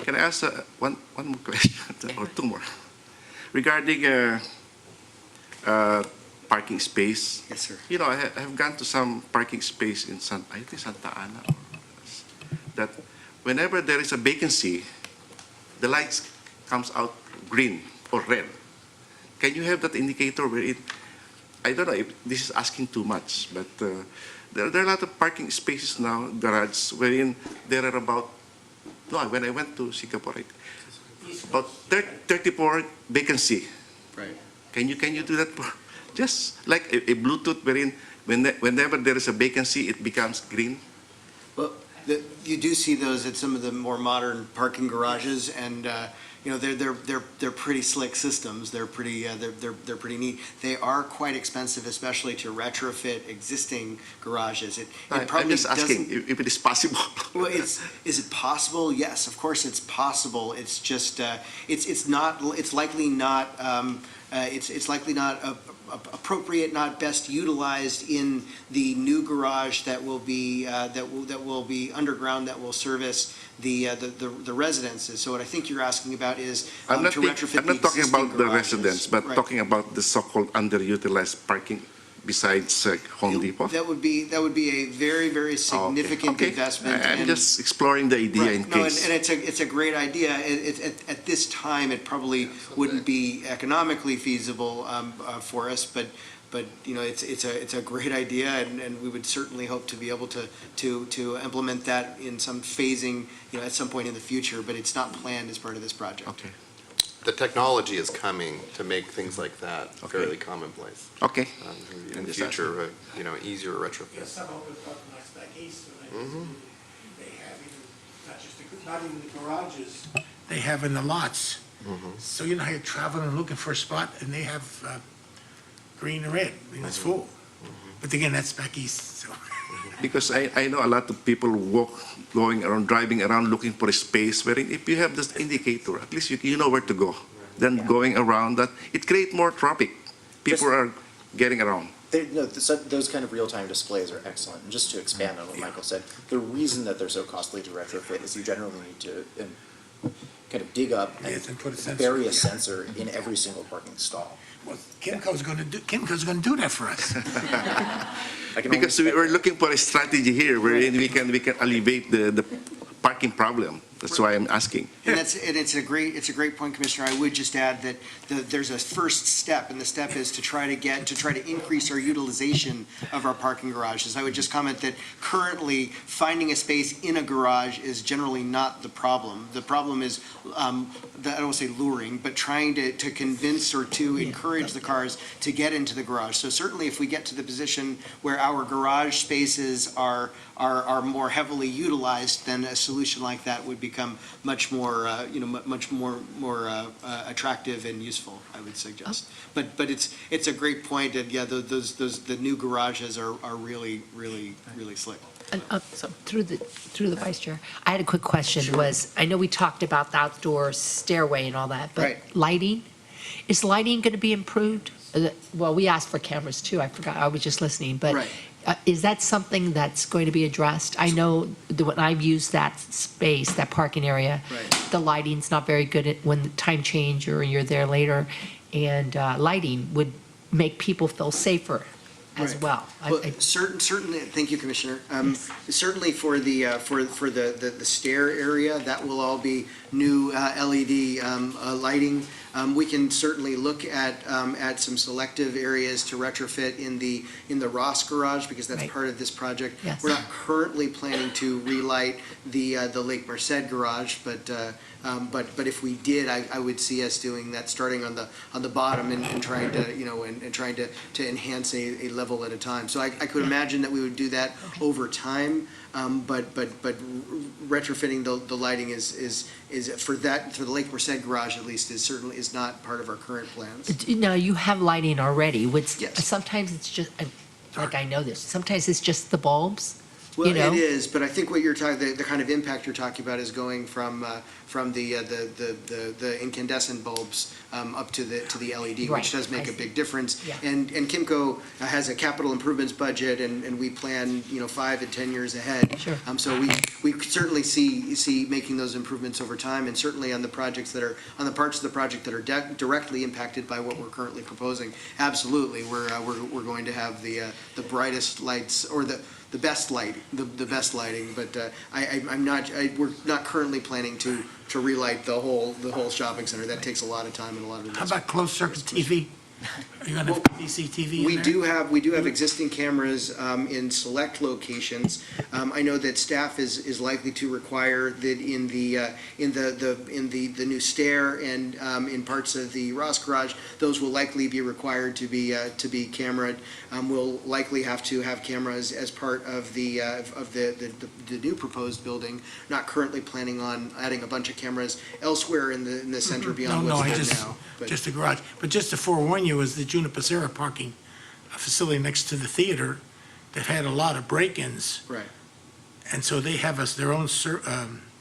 J: can I ask one more question or two more? Regarding parking space.
L: Yes, sir.
J: I have gone to some parking space in I think Santa Ana. That whenever there is a vacancy, the lights comes out green or red. Can you have that indicator where I don't know if this is asking too much, but there are a lot of parking spaces now, garages, wherein there are when I went to Singapore, about 34 vacancy.
L: Right.
J: Can you do that for just like a Bluetooth wherein whenever there is a vacancy, it becomes green?
L: Well, you do see those at some of the more modern parking garages, and they're pretty slick systems. They're pretty neat. They are quite expensive, especially to retrofit existing garages.
J: I'm just asking if it is possible.
L: Well, is it possible? Yes, of course it's possible. It's just it's likely not appropriate, not best utilized in the new garage that will be underground, that will service the residences. So what I think you're asking about is to retrofit
J: I'm not talking about the
L: garages.
J: residents, but
L: Right.
J: talking about the so-called underutilized parking besides Home Depot.
L: That would be a very, very significant
J: Okay.
L: investment.
J: I'm
L: and-
J: just exploring the idea
L: Right.
J: in
L: No,
J: case.
L: and it's a great idea. At this time, it probably wouldn't be economically feasible for us, but it's a great idea, and we would certainly hope to be able to implement that in some phasing, at some point in the future, but it's not planned as part of this project.
J: Okay.
F: The technology is coming to make things like that fairly commonplace.
J: Okay.
F: In the future, easier retrofit.
I: Some open parking lots back east,
F: Mhm.
I: they have not even the garages, they have in the lots. So how you're traveling and looking for a spot, and they have green and red, it's full. But again, that's back east, so.
J: Because I know a lot of people driving around looking for a space wherein if you have this indicator, at least you know where to go. Then going around that, it creates more traffic. People are getting around.
M: Those kind of real-time displays are excellent. And just to expand on what Michael said, the reason that they're so costly to retrofit is you generally need to kind of dig up and
I: Yes, and put a sensor,
M: bury a
I: yeah.
M: sensor in every single parking stall.
I: Well, Kimco's gonna do that for us.
J: Because we were looking for a strategy here wherein we can alleviate the parking problem. That's why I'm asking.
L: And it's a great point, Commissioner. I would just add that there's a first step, and the step is to try to increase our utilization of our parking garages. I would just comment that currently, finding a space in a garage is generally not the problem. The problem is, I don't want to say luring, but trying to convince or to encourage the cars to get into the garage. So certainly, if we get to the position where our garage spaces are more heavily utilized, then a solution like that would become much more, much more attractive and useful, I would suggest. But it's a great point, and yeah, the new garages are really slick.
K: And, through the vice chair, I had a quick question. I know we talked about the outdoor stairway and all that, but
L: Right.
K: lighting, is lighting going to be improved? Well, we asked for cameras too. I forgot. I was just listening, but
L: Right.
K: Is that something that's going to be addressed? I know that when I've used that space, that parking area,
L: Right.
K: the lighting's not very good when the time change or you're there later, and lighting would make people feel safer as
L: Right.
K: well.
L: Well, certainly, thank you, Commissioner. Certainly for the stair area, that will all be new LED lighting. We can certainly look at some selective areas to retrofit in the Ross garage, because that's
K: Right.
L: part of this project.
K: Yes.
L: We're not currently planning to relight the Lake Merced garage, but if we did, I would see us doing that, starting on the bottom and trying to, and trying to enhance a level at a time. So I could imagine that we would do that over time, but retrofitting the lighting is for the Lake Merced garage at least certainly is not part of our current plans.
K: Now, you have lighting already, which
L: Yes.
K: sometimes it's just, like I know this, sometimes it's just the bulbs,
L: Well,
K: you know?
L: it is, but I think what you're talking, the kind of impact you're talking about is going from the incandescent bulbs up to the LED,
K: Right,
L: which does make
K: I
L: a
K: see.
L: big difference.
K: Yeah.
L: And Kimco has a capital improvements budget, and we plan, 5 and 10 years ahead.
K: Sure.
L: So we could certainly see making those improvements over time, and certainly on the projects on the parts of the project that are directly impacted by what we're currently proposing. Absolutely, we're going to have the brightest lights, or the best light, the best lighting, but we're not currently planning to relight the whole shopping center. That takes a lot of time and a lot of
I: How
L: investment.
I: about closed circuit TV? Are you gonna have CCTV in
L: We
I: there?
L: do have existing cameras in select locations. I know that staff is likely to require that in the new stair and in parts of the Ross garage, those will likely be required to be cameraed. We'll likely have to have cameras as part of the new proposed building. Not currently planning on adding a bunch of cameras elsewhere in the center beyond
I: No,
L: what's there now. but-
I: just the garage. But just to forewarn you, is the Juniper Serra parking facility next to the theater, they've had a lot of break-ins.
L: Right.
I: And so they have their own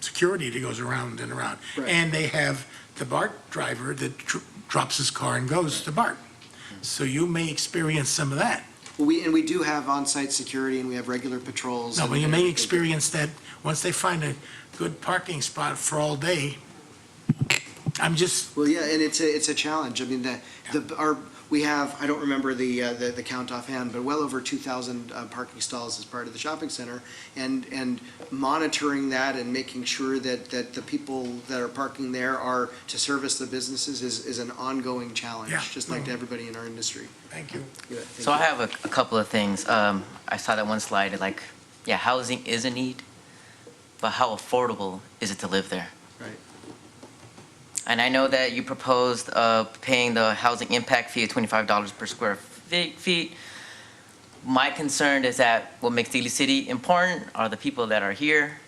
I: security that goes around and around.
L: Right.
I: And they have the BART driver that drops his car and goes to BART. So you may experience some of that.
L: Well, we do have on-site security, and we have regular patrols.
I: No,
L: and
I: but you may
L: everything.
I: experience that once they find a good parking spot for all day. I'm just,
L: Well, yeah, and it's a challenge. I mean, we have, I don't remember the count offhand, but well over 2,000 parking stalls as part of the shopping center, and monitoring that and making sure that the people that are parking there are to service the businesses is an ongoing challenge,
I: Yeah.
L: just like to everybody in our industry.
I: thank you.
L: Yeah, thank
D: So I
L: you.
D: have a couple of things. I saw that one slide, housing is a need, but how affordable is it to live there?
L: Right.
D: And I know that you proposed paying the housing impact fee of $25 per square feet. My concern is that what makes Daly City important are the people that are here.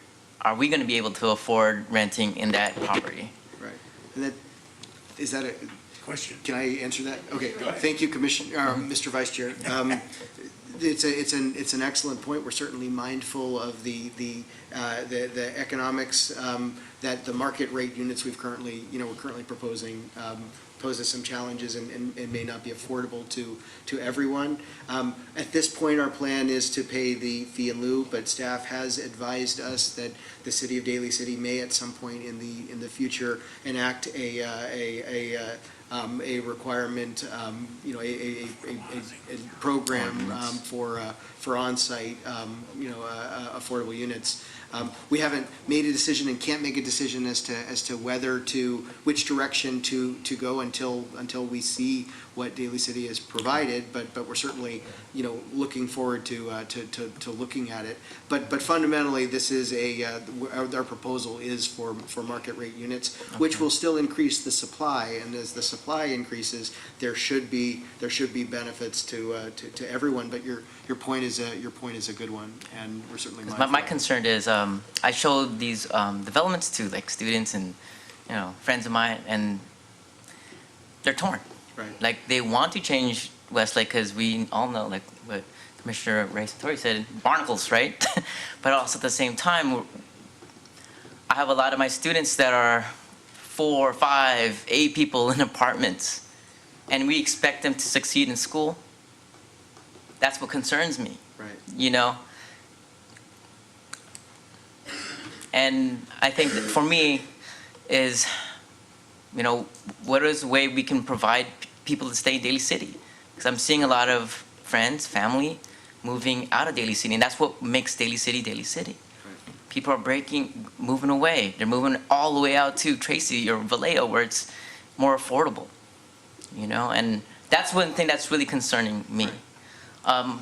D: Are we going to be able to afford renting in that property?
L: Right. And is that a,
I: Question.
L: can I answer that? Okay, thank you, Mr. Vice Chair. It's an excellent point. We're certainly mindful of the economics that the market rate units we're currently proposing poses some challenges and may not be affordable to everyone. At this point, our plan is to pay the fee in lieu, but staff has advised us that the city of Daly City may at some point in the future enact a a requirement, a program for on-site, affordable units. We haven't made a decision and can't make a decision as to which direction to go until we see what Daly City has provided, but we're certainly, looking forward to looking at it. But fundamentally, this is our proposal is for market rate units, which will still increase the supply, and as the supply increases, there should be benefits to everyone. But your point is a good one, and we're certainly mindful.
D: My concern is I showed these developments to like students and friends of mine, and they're torn.
L: Right.
D: Like they want to change Westlake because we all know, like what Commissioner Ray Satori said, barnacles, right? But also at the same time, I have a lot of my students that are 4, 5, 8 people in apartments, and we expect them to succeed in school. That's what concerns me.
L: Right.
D: And I think that for me is, what is the way we can provide people to stay in Daly City? Because I'm seeing a lot of friends, family, moving out of Daly City, and that's what makes Daly City Daly City.
L: Right.
D: People are moving away. They're moving all the way out to Tracy or Vallejo, where it's more affordable, and that's one thing that's really concerning me.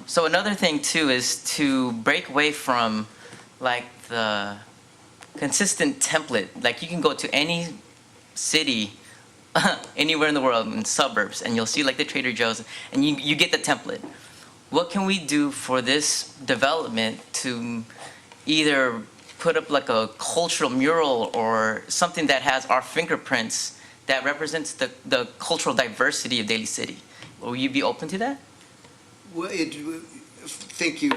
D: So another thing too is to break away from like the consistent template. Like you can go to any city anywhere in the world, in suburbs, and you'll see like the Trader Joe's, and you get the template. What can we do for this development to either put up like a cultural mural or something that has our fingerprints that represents the cultural diversity of Daly City? Will you be open to that?
L: Well, thank you,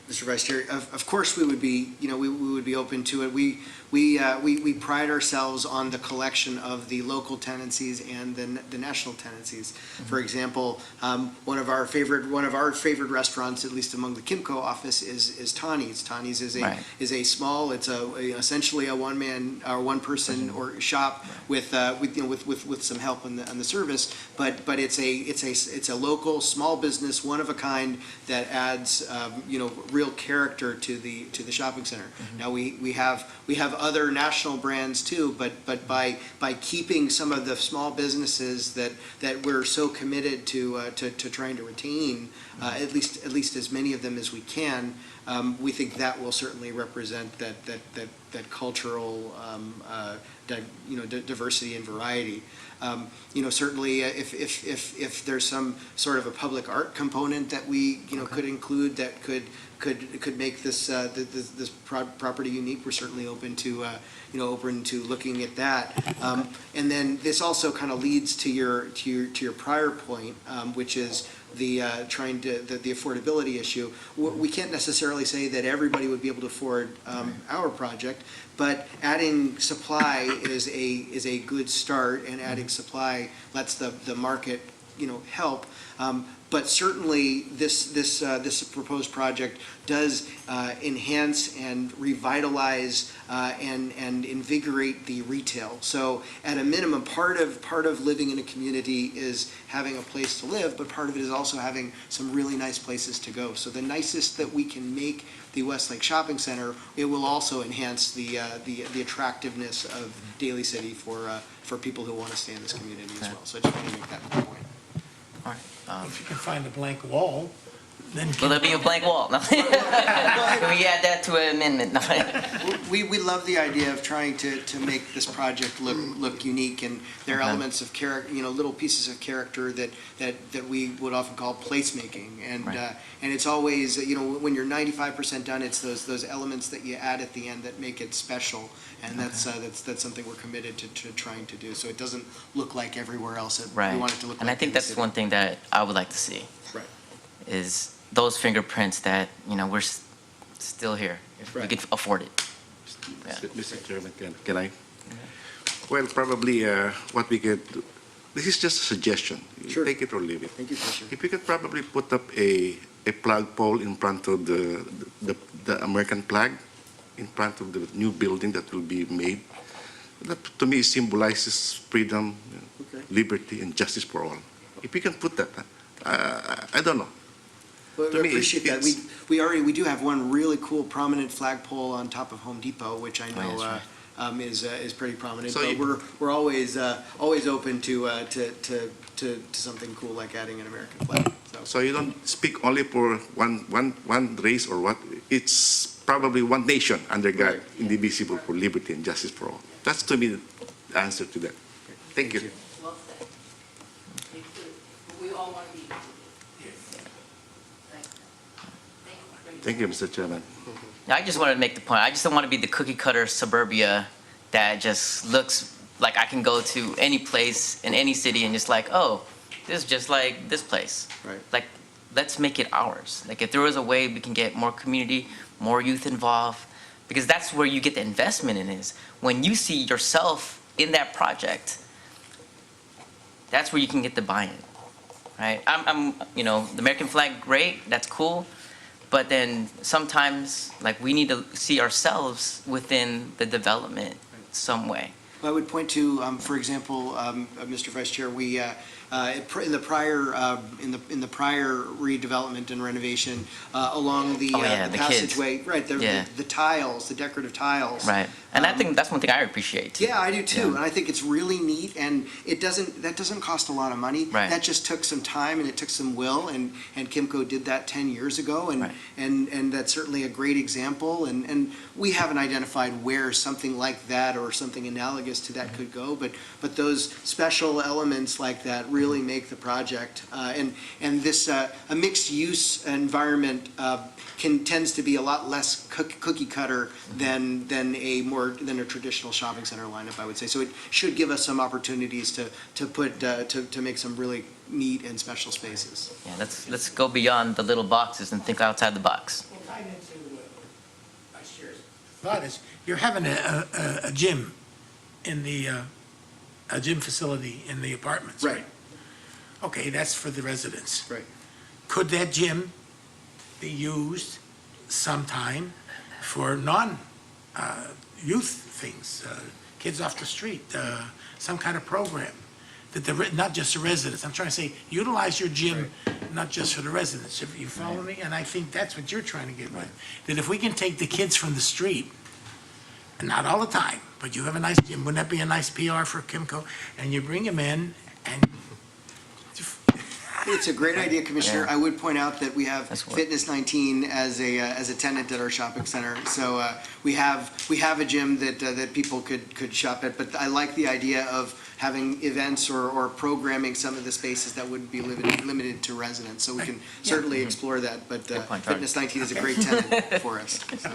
L: Mr. Vice Chair. Of course, we would be, we would be open to it. We pride ourselves on the collection of the local tenancies and the national tenancies. For example, one of our favorite restaurants, at least among the Kimco office, is Tani's. Tani's is a small. It's essentially a one-person or shop with some help in the service. But it's a local small business, one of a kind that adds real character to the shopping center. Now we have other national brands too, but by keeping some of the small businesses that we're so committed to trying to retain, at least as many of them as we can, we think that will certainly represent that cultural diversity and variety. Certainly if there's some sort of a public art component that we could include that could make this property unique, we're certainly open to looking at that. And then this also kind of leads to your prior point, which is the affordability issue. We can't necessarily say that everybody would be able to afford our project, but adding supply is a good start, and adding supply lets the market help. But certainly this proposed project does enhance and revitalize and invigorate the retail. So at a minimum, part of living in a community is having a place to live, but part of it is also having some really nice places to go. So the nicest that we can make the Westlake Shopping Center, it will also enhance the attractiveness of Daly City for people who want to stay in this community as well. So I just want to make that point.
D: All right.
I: If you can find a blank wall, then.
D: Will there be a blank wall? No. Can we add that to an amendment? No.
L: We love the idea of trying to make this project look unique, and there are elements of character, little pieces of character that we would often call placemaking, and it's always, when you're 95% done, it's those elements that you add at the end that make it special, and that's something we're committed to trying to do, so it doesn't look like everywhere else. We want it to look.
D: And
L: like
D: I think that's one thing that I would like to see.
L: Right.
D: Is those fingerprints that we're still here if we could afford it. Yeah.
J: Mr. Chairman, can I? Well, probably what we could do, this is just a suggestion.
L: Sure.
J: Take it or leave it.
L: Thank you, Commissioner.
J: If we could probably put up a flagpole in front of the American flag, in front of the new building that will be made, That, to me, symbolizes freedom,
L: Okay.
J: liberty, and justice for all. If we can put that, I don't know.
L: Well,
J: To
L: we
J: me,
L: appreciate that.
J: it's-
L: We do have one really cool prominent flagpole on top of Home Depot, which I know
D: that's
L: is pretty prominent.
J: So
L: But
J: you-
L: we're always open to something cool like adding an American flag.
J: So you don't speak only for one race or what? It's probably one nation under God, indivisible, for liberty and justice for all. That's to me the answer to that. Thank you.
C: Well said. We all want to be.
J: Thank you, Mr. Chairman.
D: I just wanted to make the point. I just don't want to be the cookie cutter suburbia that just looks like I can go to any place in any city and just like, oh, this is just like this place.
L: Right.
D: Like, let's make it ours. Like, if there was a way we can get more community, more youth involved, because that's where you get the investment in is when you see yourself in that project. That's where you can get the buy-in, right? I'm the American flag, great, that's cool. But then sometimes, like, we need to see ourselves within the development some way.
L: I would point to, for example, Mr. Vice Chair, we, in the prior redevelopment and renovation, along the
D: the kids.
L: passageway, right,
D: Yeah.
L: the tiles, the decorative tiles.
D: Right. And I think that's one thing I appreciate too.
L: Yeah, I do too,
D: Yeah.
L: and I think it's really neat, and that doesn't cost a lot of money.
D: Right.
L: That just took some time and it took some will, and Kimco did that 10 years ago, and,
D: Right.
L: and that's certainly a great example, and we haven't identified where something like that or something analogous to that could go, but those special elements like that really make the project, and this, a mixed-use environment tends to be a lot less cookie cutter than a traditional shopping center lineup, I would say. So it should give us some opportunities to make some really neat and special spaces.
D: Yeah, let's go beyond the little boxes and think outside the box.
I: Well, tied into Vice Chair's thought is, you're having a gym in the, a gym facility in the apartments, right?
L: Right.
I: Okay, that's for the residents.
L: Right.
I: Could that gym be used sometime for youth things, kids off the street, some kind of program? Not just the residents, I'm trying to say, utilize your gym, not just for the residents, if you follow me? And I think that's what you're trying to get with. That if we can take the kids from the street, and not all the time, but you have a nice gym, wouldn't that be a nice PR for Kimco? And you bring them in, and
L: It's a great idea, Commissioner.
D: Yeah.
L: I would point out that we have
D: That's what-
L: Fitness 19 as a tenant at our shopping center. So we have a gym that people could shop at, but I like the idea of having events or programming some of the spaces that wouldn't be limited to residents. So we can certainly explore that, but
D: Good point, Charlie.
L: Fitness 19 is a great tenant for us. So,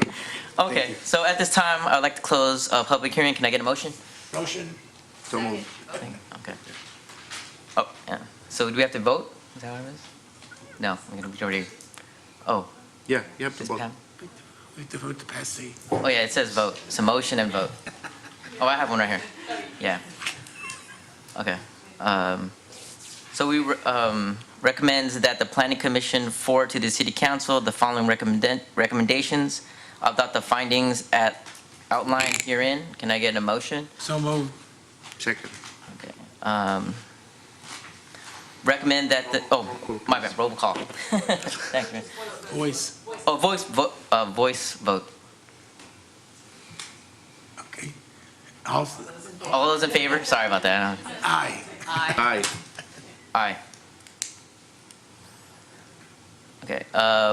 D: Okay,
L: you.
D: so at this time, I'd like to close a public hearing. Can I get a motion?
I: motion,
J: So moved.
D: Okay. Oh, yeah. So do we have to vote? Is that what it is? No, we're gonna be already. Oh,
J: Yeah, you have to
D: just
J: vote.
D: Pam?
I: we have to vote to pass the,
D: Oh, yeah, it says vote. So motion and vote. Oh, I have one right here. Yeah. Okay. So we recommends that the planning commission forward to the city council the following recommendations about the findings outlined herein. Can I get a motion?
I: so moved.
J: Second.
D: Okay. Recommend that my bad, roll call. Thank you.
I: Voice,
D: Oh, voice vote.
I: okay. All,
D: All those in favor? Sorry about that.
I: aye.
J: Aye.
D: Aye. Okay,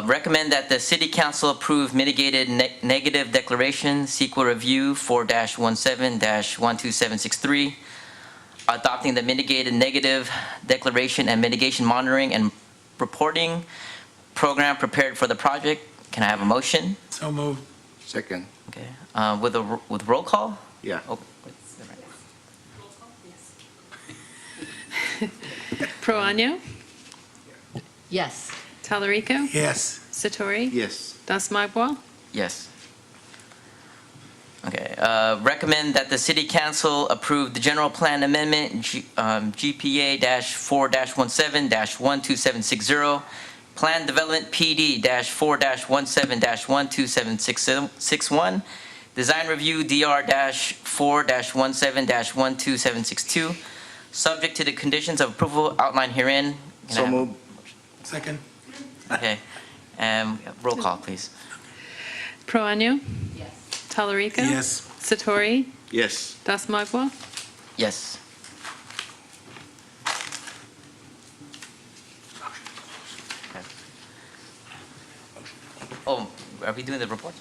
D: recommend that the city council approve mitigated negative declaration, CEQA review 4-17-12763, adopting the mitigated negative declaration and mitigation monitoring and reporting program prepared for the project. Can I have a motion?
I: So moved.
J: Second.
D: Okay, with roll call?
J: Yeah.
D: Oh,
B: Proano,
K: Yes.
B: Talarico,
I: Yes.
B: Satori,
J: Yes.
B: Dasmagwa,
D: yes. Okay, recommend that the city council approve the general plan amendment, GPA-4-17-12760, plan development PD-4-17-12761, Design review DR-4-17-12762, subject to the conditions of approval outlined herein. Can I
J: So
D: have-
J: moved.
I: Second.
D: Okay. Roll call, please.
B: Proano?
C: Yes.
B: Talarico?
I: Yes.
B: Satori?
J: Yes.
B: Dasmagwa?
D: Yes. Okay. Oh, are we doing the report?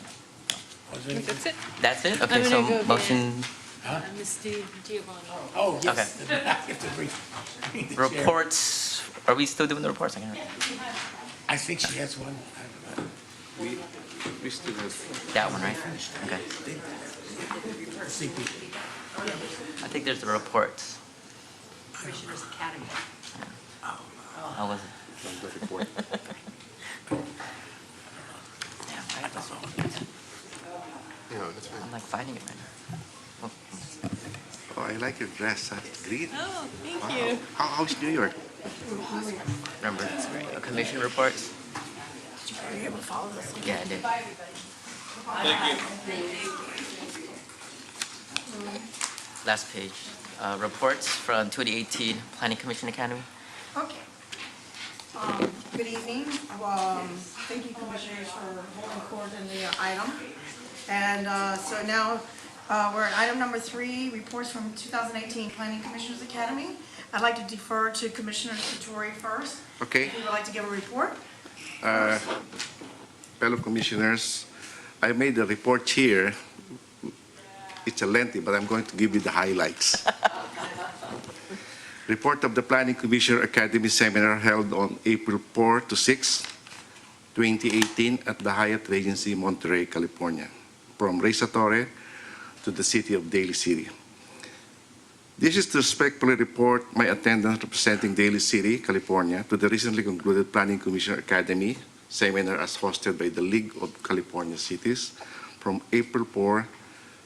B: That's it.
D: That's it?
B: I'm
D: Okay,
B: gonna
D: so
B: go get-
D: motion,
B: Mr. Giovanni.
I: Oh, yes.
D: Okay.
I: I have to bring the chair.
D: reports, are we still doing the reports? I can't remember.
I: I think she has one.
J: We still have.
D: That one, right? Okay.
I: CP.
D: I think there's the reports.
C: Commissioners Academy.
D: How was it? Damn, I was-
F: No, that's fine.
D: I'm like fighting it right now. Oh,
J: Oh, I like your dress. Green.
B: Oh, thank
J: Wow.
B: you.
J: How's New York?
D: remember, commission reports?
A: Were you able to follow this?
D: Yeah, I did. Last page, reports from 2018 Planning Commission Academy.
A: Okay. Good evening. Thank you, Commissioners, for holding court in the item. And so now, we're at item number 3, reports from 2018 Planning Commissioners Academy. I'd like to defer to Commissioner Satori first.
J: Okay.
A: If you would like to give a report.
J: Fellow commissioners, I made a report here. It's a lengthy, but I'm going to give you the highlights. Report of the Planning Commissioner Academy Seminar held on April 4 to 6, 2018 at the Hyatt Regency, Monterey, California, from Reza Torre to the city of Daly City. This is to respectfully report my attendance representing Daly City, California, to the recently concluded Planning Commissioner Academy seminar as hosted by the League of California Cities from April 4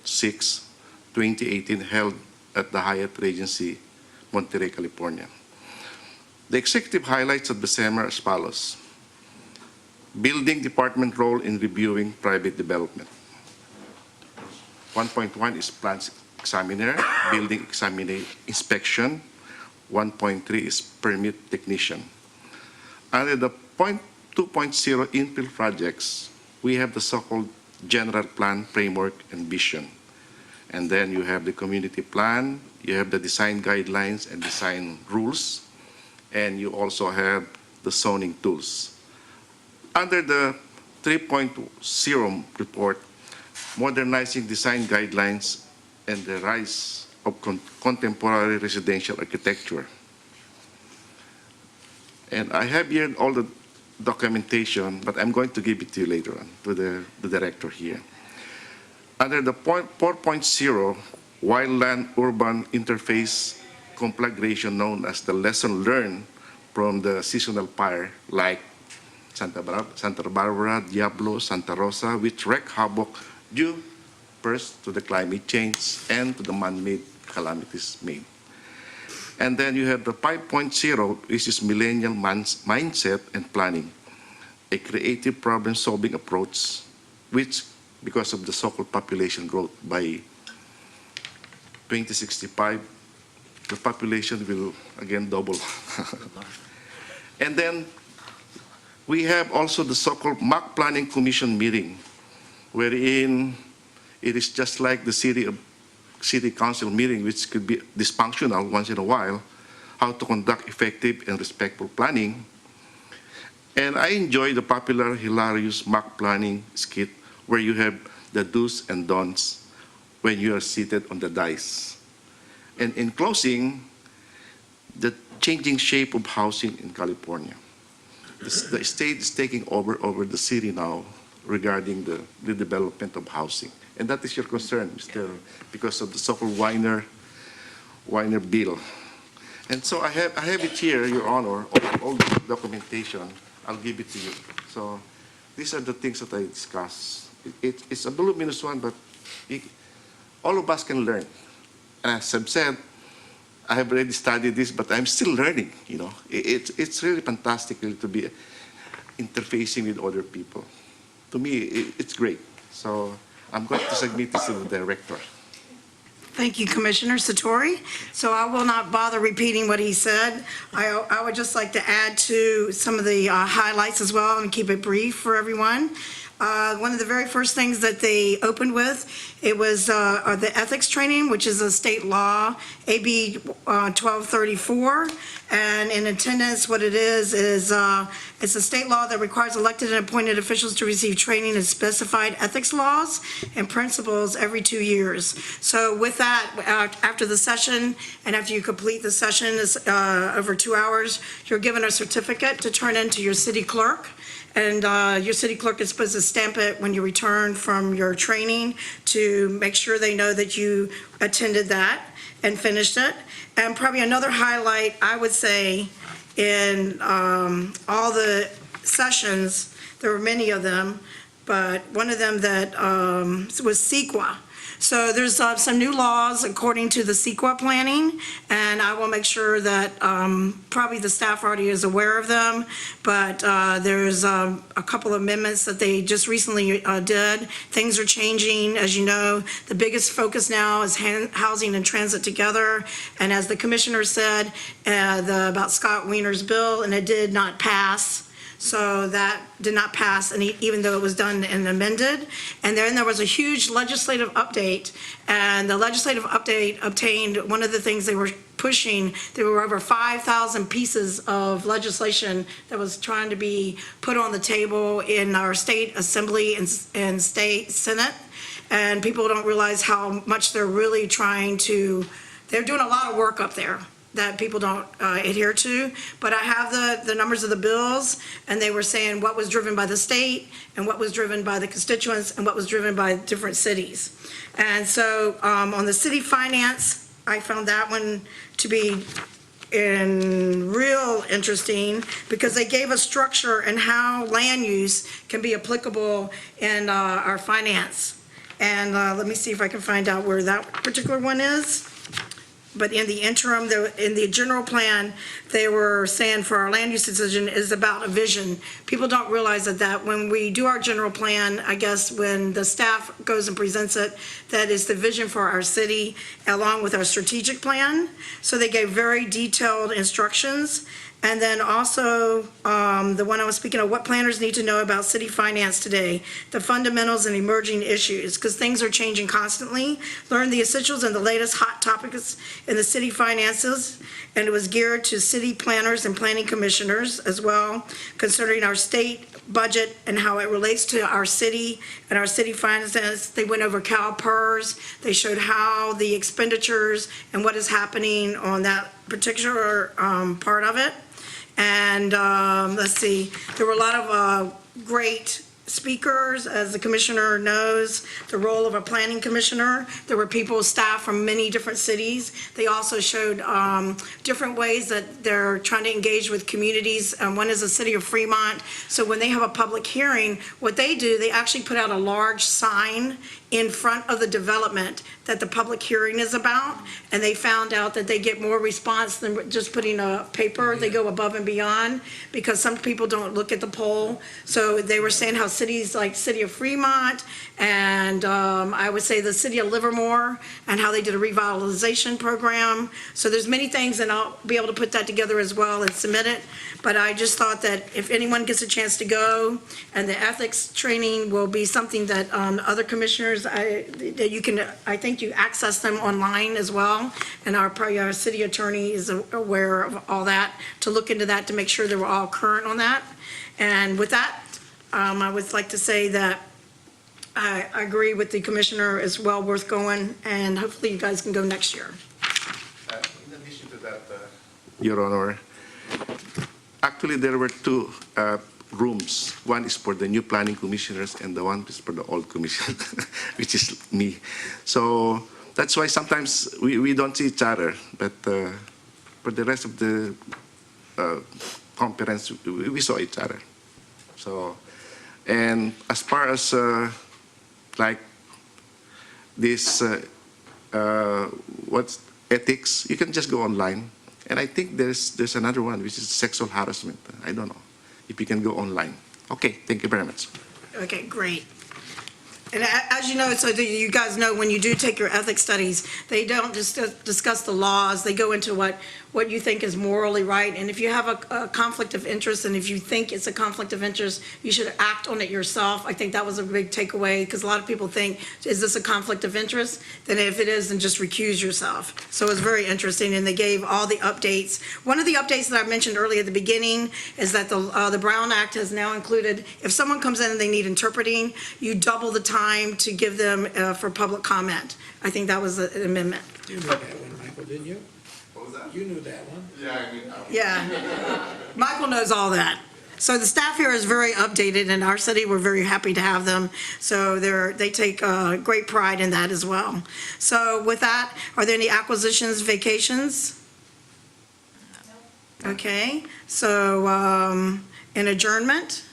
J: to 6, 2018, held at the Hyatt Regency, Monterey, California. The executive highlights of the seminar as follows. Building department role in reviewing private development. 1.1 is plans examiner, building examiner inspection. 1.3 is permit technician. Under the 2.0 infill projects, we have the so-called general plan, framework, and vision. And then you have the community plan, you have the design guidelines and design rules, and you also have the zoning tools. Under the 3.0 report, modernizing design guidelines and the rise of contemporary residential architecture. And I have here all the documentation, but I'm going to give it to you later on, to the director here. Under the 4.0 wildland-urban interface conflagration known as the lesson learned from the seasonal fire like Santa Barbara, Diablo, Santa Rosa, which wreak havoc due first to the climate change and to the man-made calamities made. And then you have the 5.0, which is millennial mindset and planning, a creative problem-solving approach, which, because of the so-called population growth by 2065, the population will again double. And then we have also the so-called mock planning commission meeting, wherein it is just like the city council meeting, which could be dysfunctional once in a while, how to conduct effective and respectful planning. And I enjoy the popular, hilarious mock planning skit where you have the do's and don'ts when you are seated on the dais. And in closing, the changing shape of housing in California. The state is taking over the city now regarding the development of housing. And that is your concern, Mr. Because of the so-called Weiner bill. And so I have it here, Your Honor, all the documentation. I'll give it to you. So these are the things that I discuss. It's a voluminous one, but all of us can learn. And as I've said, I have already studied this, but I'm still learning. You know, it's really fantastic really, to be interfacing with other people. To me, it's great. So I'm going to submit this to the director.
A: Thank you, Commissioner Satori. So I will not bother repeating what he said. I would just like to add to some of the highlights as well and keep it brief for everyone. One of the very first things that they opened with, it was the ethics training, which is a state law, AB 1234. And in attendance, what it is it's a state law that requires elected and appointed officials to receive training in specified ethics laws and principles every 2 years. So with that, after the session and after you complete the session, is over 2 hours, you're given a certificate to turn into your city clerk. And your city clerk is supposed to stamp it when you return from your training to make sure they know that you attended that and finished it. And probably another highlight, I would say, in all the sessions, there were many of them, but one of them that was CEQA. So there's some new laws according to the CEQA planning, and I will make sure that probably the staff already is aware of them, but there's a couple of amendments that they just recently did. Things are changing. As you know, the biggest focus now is housing and transit together, and as the commissioner said, about Scott Wiener's bill, and it did not pass. So that did not pass, and even though it was done and amended. And then there was a huge legislative update, and the legislative update obtained one of the things they were pushing. There were over 5,000 pieces of legislation that was trying to be put on the table in our state assembly and state senate. And people don't realize how much they're really trying to, they're doing a lot of work up there that people don't adhere to. But I have the numbers of the bills, and they were saying what was driven by the state and what was driven by the constituents and what was driven by different cities. And so on the city finance, I found that one to be real interesting because they gave a structure and how land use can be applicable in our finance. And let me see if I can find out where that particular one is. But in the interim, in the general plan, they were saying for our land use decision is about a vision. People don't realize that when we do our general plan, I guess when the staff goes and presents it, that is the vision for our city along with our strategic plan. So they gave very detailed instructions. And then also, the one I was speaking of, what planners need to know about city finance today, the fundamentals and emerging issues, because things are changing constantly. Learn the essentials and the latest hot topics in the city finances, and it was geared to city planners and planning commissioners as well, concerning our state budget and how it relates to our city and our city finances. They went over CalPERS. They showed how the expenditures and what is happening on that particular part of it. And let's see, there were a lot of great speakers, as the commissioner knows, the role of a planning commissioner. There were people, staff from many different cities. They also showed different ways that they're trying to engage with communities. One is the city of Fremont. So when they have a public hearing, what they do, they actually put out a large sign in front of the development that the public hearing is about, and they found out that they get more response than just putting a paper. They go above and beyond because some people don't look at the poll. So they were saying how cities like city of Fremont and I would say the city of Livermore and how they did a revitalization program. So there's many things, and I'll be able to put that together as well and submit it. But I just thought that if anyone gets a chance to go, and the ethics training will be something that other commissioners, that you can, I think you access them online as well, and probably our city attorney is aware of all that, to look into that to make sure that we're all current on that. And with that, I would like to say that I agree with the commissioner, it's well worth going, and hopefully you guys can go next year.
J: In addition to that, Your Honor, actually there were two rooms. One is for the new planning commissioners and the one is for the old commissioner, which is me. So that's why sometimes we don't see each other, but for the rest of the conference, we saw each other. So, and as far as like this, what's ethics, you can just go online. And I think there's another one, which is sexual harassment. I don't know if you can go online. Okay, thank you very much.
A: Okay, great. And as you know, so that you guys know, when you do take your ethics studies, they don't just discuss the laws, they go into what you think is morally right. And if you have a conflict of interest, and if you think it's a conflict of interest, you should act on it yourself. I think that was a big takeaway, because a lot of people think, is this a conflict of interest? Then if it is, then just recuse yourself. So it was very interesting, and they gave all the updates. One of the updates that I mentioned earlier at the beginning is that the Brown Act has now included, if someone comes in and they need interpreting, you double the time to give them for public comment. I think that was an amendment.
I: You knew that one, Michael, didn't you?
F: What was that?
I: You knew that one.
F: Yeah, I mean.
A: Yeah. Michael knows all that. So the staff here is very updated, and our city, we're very happy to have them. So they take great pride in that as well. So with that, are there any acquisitions, vacations? Okay, so an adjournment?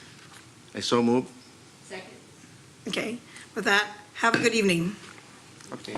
J: I so move.
C: Second.
A: Okay, with that, have a good evening.
J: Okay.